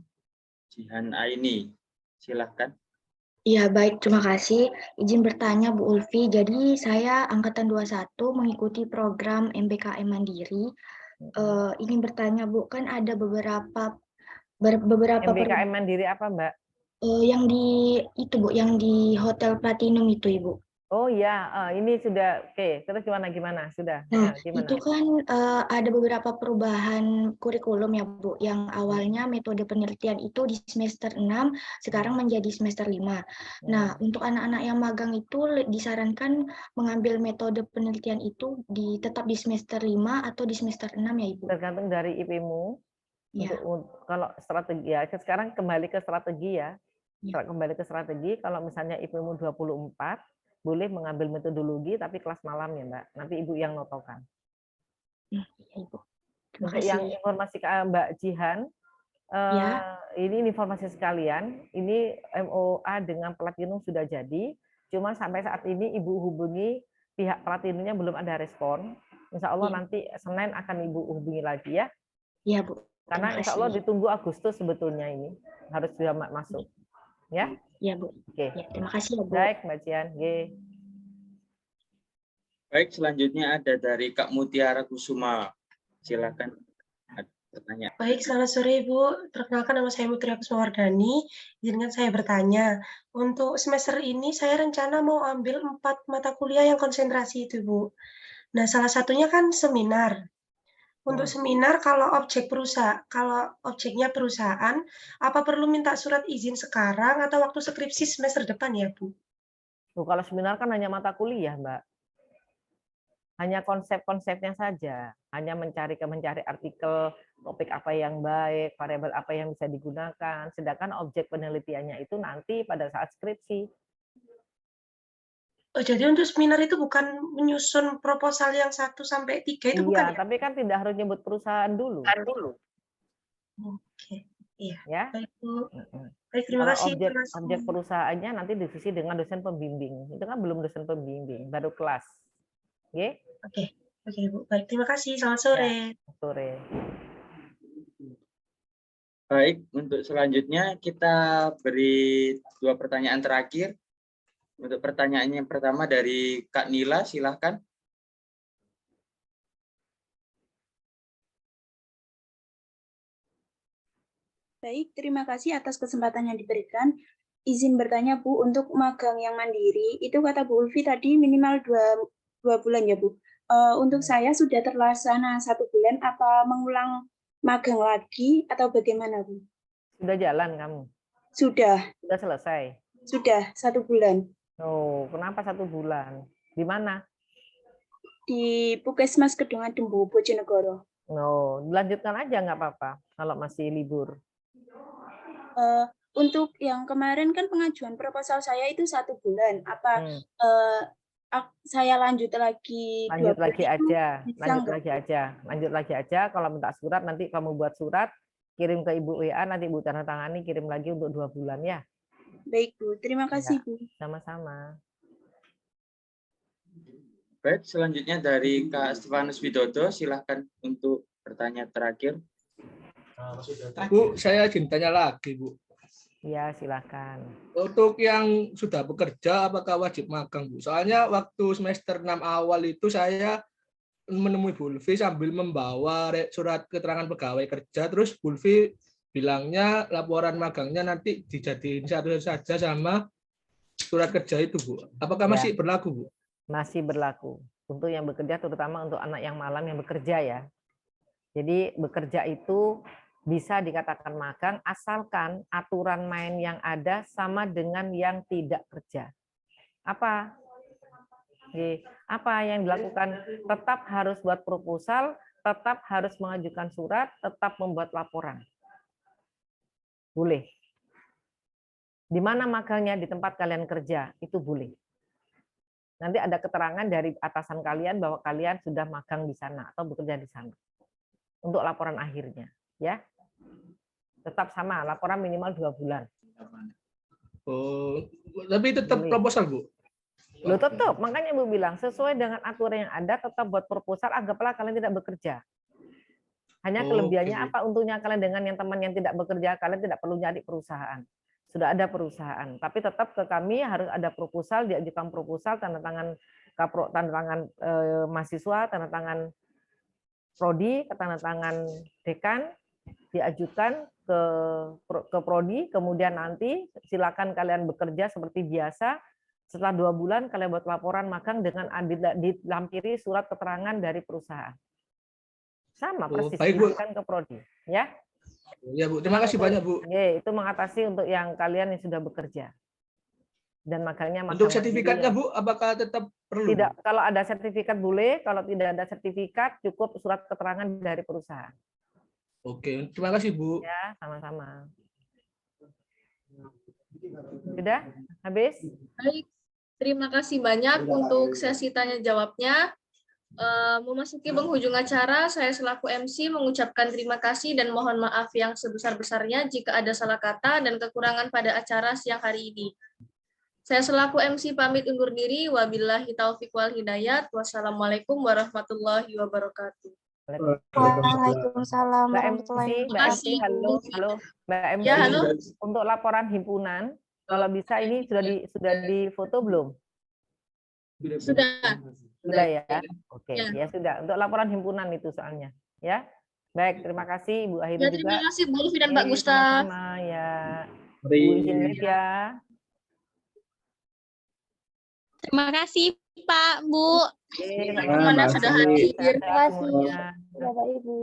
Aini. Silahkan. Ya, baik, terima kasih. Izin bertanya, Bu Ulfi. Jadi saya angkatan 21 mengikuti program MBKM Mandiri. Ingin bertanya, Bu, kan ada beberapa MBKM Mandiri apa, Mbak? Yang Bu, yang di Hotel Platinum itu, Ibu. Oh ya, ini sudah oke. Terus gimana? Sudah. Nah, gimana? itu kan ada beberapa perubahan kurikulum ya, Bu. Yang awalnya metode penelitian itu di semester 6, sekarang menjadi semester 5. Nah, untuk anak-anak yang magang itu disarankan mengambil metode penelitian itu tetap di semester 5 atau di semester 6 ya, Ibu? Tergantung dari IP-mu. Ya. Kalau strategi ya, sekarang kembali ke strategi ya. Kembali ke strategi, kalau misalnya Ibu 24, boleh mengambil metodologi tapi kelas malam ya Mbak. Nanti Ibu yang notokan. Ya, Ibu. Terima Untuk kasih. yang informasi ke Mbak Jihan, ini informasi sekalian, ini MOA dengan Platinum sudah jadi, cuma sampai saat ini Ibu hubungi pihak Platinumnya belum ada respon. Insya Allah nanti Senin akan Ibu hubungi lagi ya. Iya Bu. Karena insya Allah ditunggu Agustus sebetulnya ini harus sudah masuk, ya? Iya Bu. Oke. Ya, terima kasih ya Bu. Baik Mbak Jian. Baik, selanjutnya ada dari Kak Mutiara Kusuma. Silakan bertanya. Baik, selamat sore Ibu. Perkenalkan nama saya Mutiara Kusuma Wardani. Izinkan saya bertanya. Untuk semester ini saya rencana mau ambil 4 mata kuliah yang konsentrasi itu Bu. Nah, salah satunya kan seminar. Untuk seminar kalau objeknya perusahaan, apa perlu minta surat izin sekarang atau waktu skripsi semester depan ya, Bu? Kalau seminar kan hanya mata kuliah, Mbak. Hanya konsep-konsepnya saja, hanya mencari artikel, topik apa yang baik, variabel apa yang bisa digunakan, sedangkan objek penelitiannya itu nanti pada saat skripsi. Oh, jadi untuk seminar itu bukan menyusun proposal yang 1 sampai 3 itu bukan? Iya, tapi kan tidak harus nyebut perusahaan dulu. Oke, iya. Ya. Baik, Bu. Baik, terima kasih. Objek perusahaannya nanti diskusi dengan dosen pembimbing. Itu kan belum dosen pembimbing, baru kelas. Oke? Oke, Bu. Baik, terima kasih. Selamat sore. Ya, sore. Baik, untuk selanjutnya kita beri 2 pertanyaan terakhir. Untuk pertanyaan yang pertama dari Kak Nila, silahkan. Baik, terima kasih atas kesempatan yang diberikan. Izin bertanya Bu, untuk magang yang mandiri, itu kata Bu Ulfi tadi minimal 2 bulan ya Bu. Untuk saya sudah terlaksana 1 bulan, apa mengulang magang lagi atau bagaimana Bu? Sudah jalan kamu? Sudah. Sudah selesai? Sudah, 1 bulan. Oh, kenapa 1 bulan? Di mana? Di Puskesmas Kedungan Dembu, Bojonegoro. Oh, dilanjutkan aja nggak apa-apa kalau masih libur. Untuk yang kemarin kan pengajuan proposal saya itu 1 bulan. Apa saya lanjut lagi? Lanjut lagi aja. Kalau minta surat nanti kamu buat surat, kirim ke Ibu WA, nanti Ibu tanda tangani, kirim lagi untuk 2 bulan ya. Baik Bu, terima kasih Bu. Sama-sama. Baik, selanjutnya dari Kak Stefanus Widodo, silahkan untuk pertanyaan terakhir. Bu, saya izin tanya lagi Bu. Ya, silakan. Untuk yang sudah bekerja, apakah wajib magang Bu? Soalnya waktu semester 6 awal itu saya menemui Bu Ulfi sambil membawa surat keterangan pegawai kerja, terus Bu Ulfi bilangnya laporan magangnya nanti dijadiin satu saja sama surat kerja itu Bu. Apakah masih berlaku Bu? Masih berlaku. Untuk yang bekerja, terutama untuk anak yang malam yang bekerja ya. Jadi bekerja itu bisa dikatakan magang asalkan aturan main yang ada sama dengan yang tidak kerja. Apa? Apa yang dilakukan? Tetap harus buat proposal, tetap harus mengajukan surat, tetap membuat laporan. Boleh. Di mana magangnya? Di tempat kalian kerja, itu boleh. Nanti ada keterangan dari atasan kalian bahwa kalian sudah magang di sana atau bekerja di sana. Untuk laporan akhirnya, ya. Tetap sama, laporan minimal 2 bulan. Oh, tapi tetap proposal Bu? Loh, tetap, makanya Bu bilang, sesuai dengan aturan yang ada, tetap buat proposal, anggaplah kalian tidak bekerja. Hanya kelebihannya apa untungnya kalian dengan yang teman yang tidak bekerja, kalian tidak perlu nyari perusahaan. Sudah ada perusahaan, tapi tetap ke kami harus ada proposal, diajukan proposal, tanda tangan mahasiswa, tanda tangan prodi, tanda tangan dekan, diajukan ke prodi, kemudian nanti silakan kalian bekerja seperti biasa. Setelah 2 bulan kalian buat laporan magang dengan dilampiri surat keterangan dari perusahaan. Sama persis silakan ke prodi, ya. Ya Bu, terima kasih banyak Bu. Itu mengatasi untuk yang kalian yang sudah bekerja. Dan magangnya untuk sertifikatnya Bu, apakah tetap perlu? Tidak, kalau ada sertifikat boleh, kalau tidak ada sertifikat cukup surat keterangan dari perusahaan. Oke, terima kasih Bu. Ya, sama-sama. Sudah? Habis? Baik, terima kasih banyak untuk sesi tanya jawabnya. Memasuki penghujung acara, saya selaku MC mengucapkan terima kasih dan mohon maaf yang sebesar-besarnya jika ada salah kata dan kekurangan pada acara siang hari ini. Saya selaku MC pamit undur diri. Wabillahi taufiq wal hidayat. Wassalamualaikum warahmatullahi wabarakatuh. Waalaikumsalam Mbak warahmatullahi MC, halo, Mbak MC. Ya, halo. Untuk laporan himpunan, kalau bisa ini sudah difoto belum? Sudah. Sudah ya? Oke, Ya. ya sudah. Untuk laporan himpunan itu soalnya, ya. Baik, terima kasih Bu Ahidu Ya, juga. terima kasih Bu Ulfi dan Pak Gustaf. Sama-sama ya. Mari. Bu izin live ya. Terima kasih Pak, Bu. Oke, Teman-teman yang sudah hadir. Terima kasih semuanya. Bapak Ibu.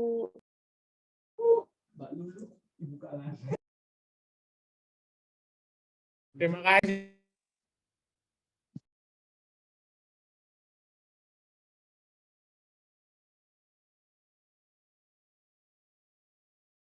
Terima kasih.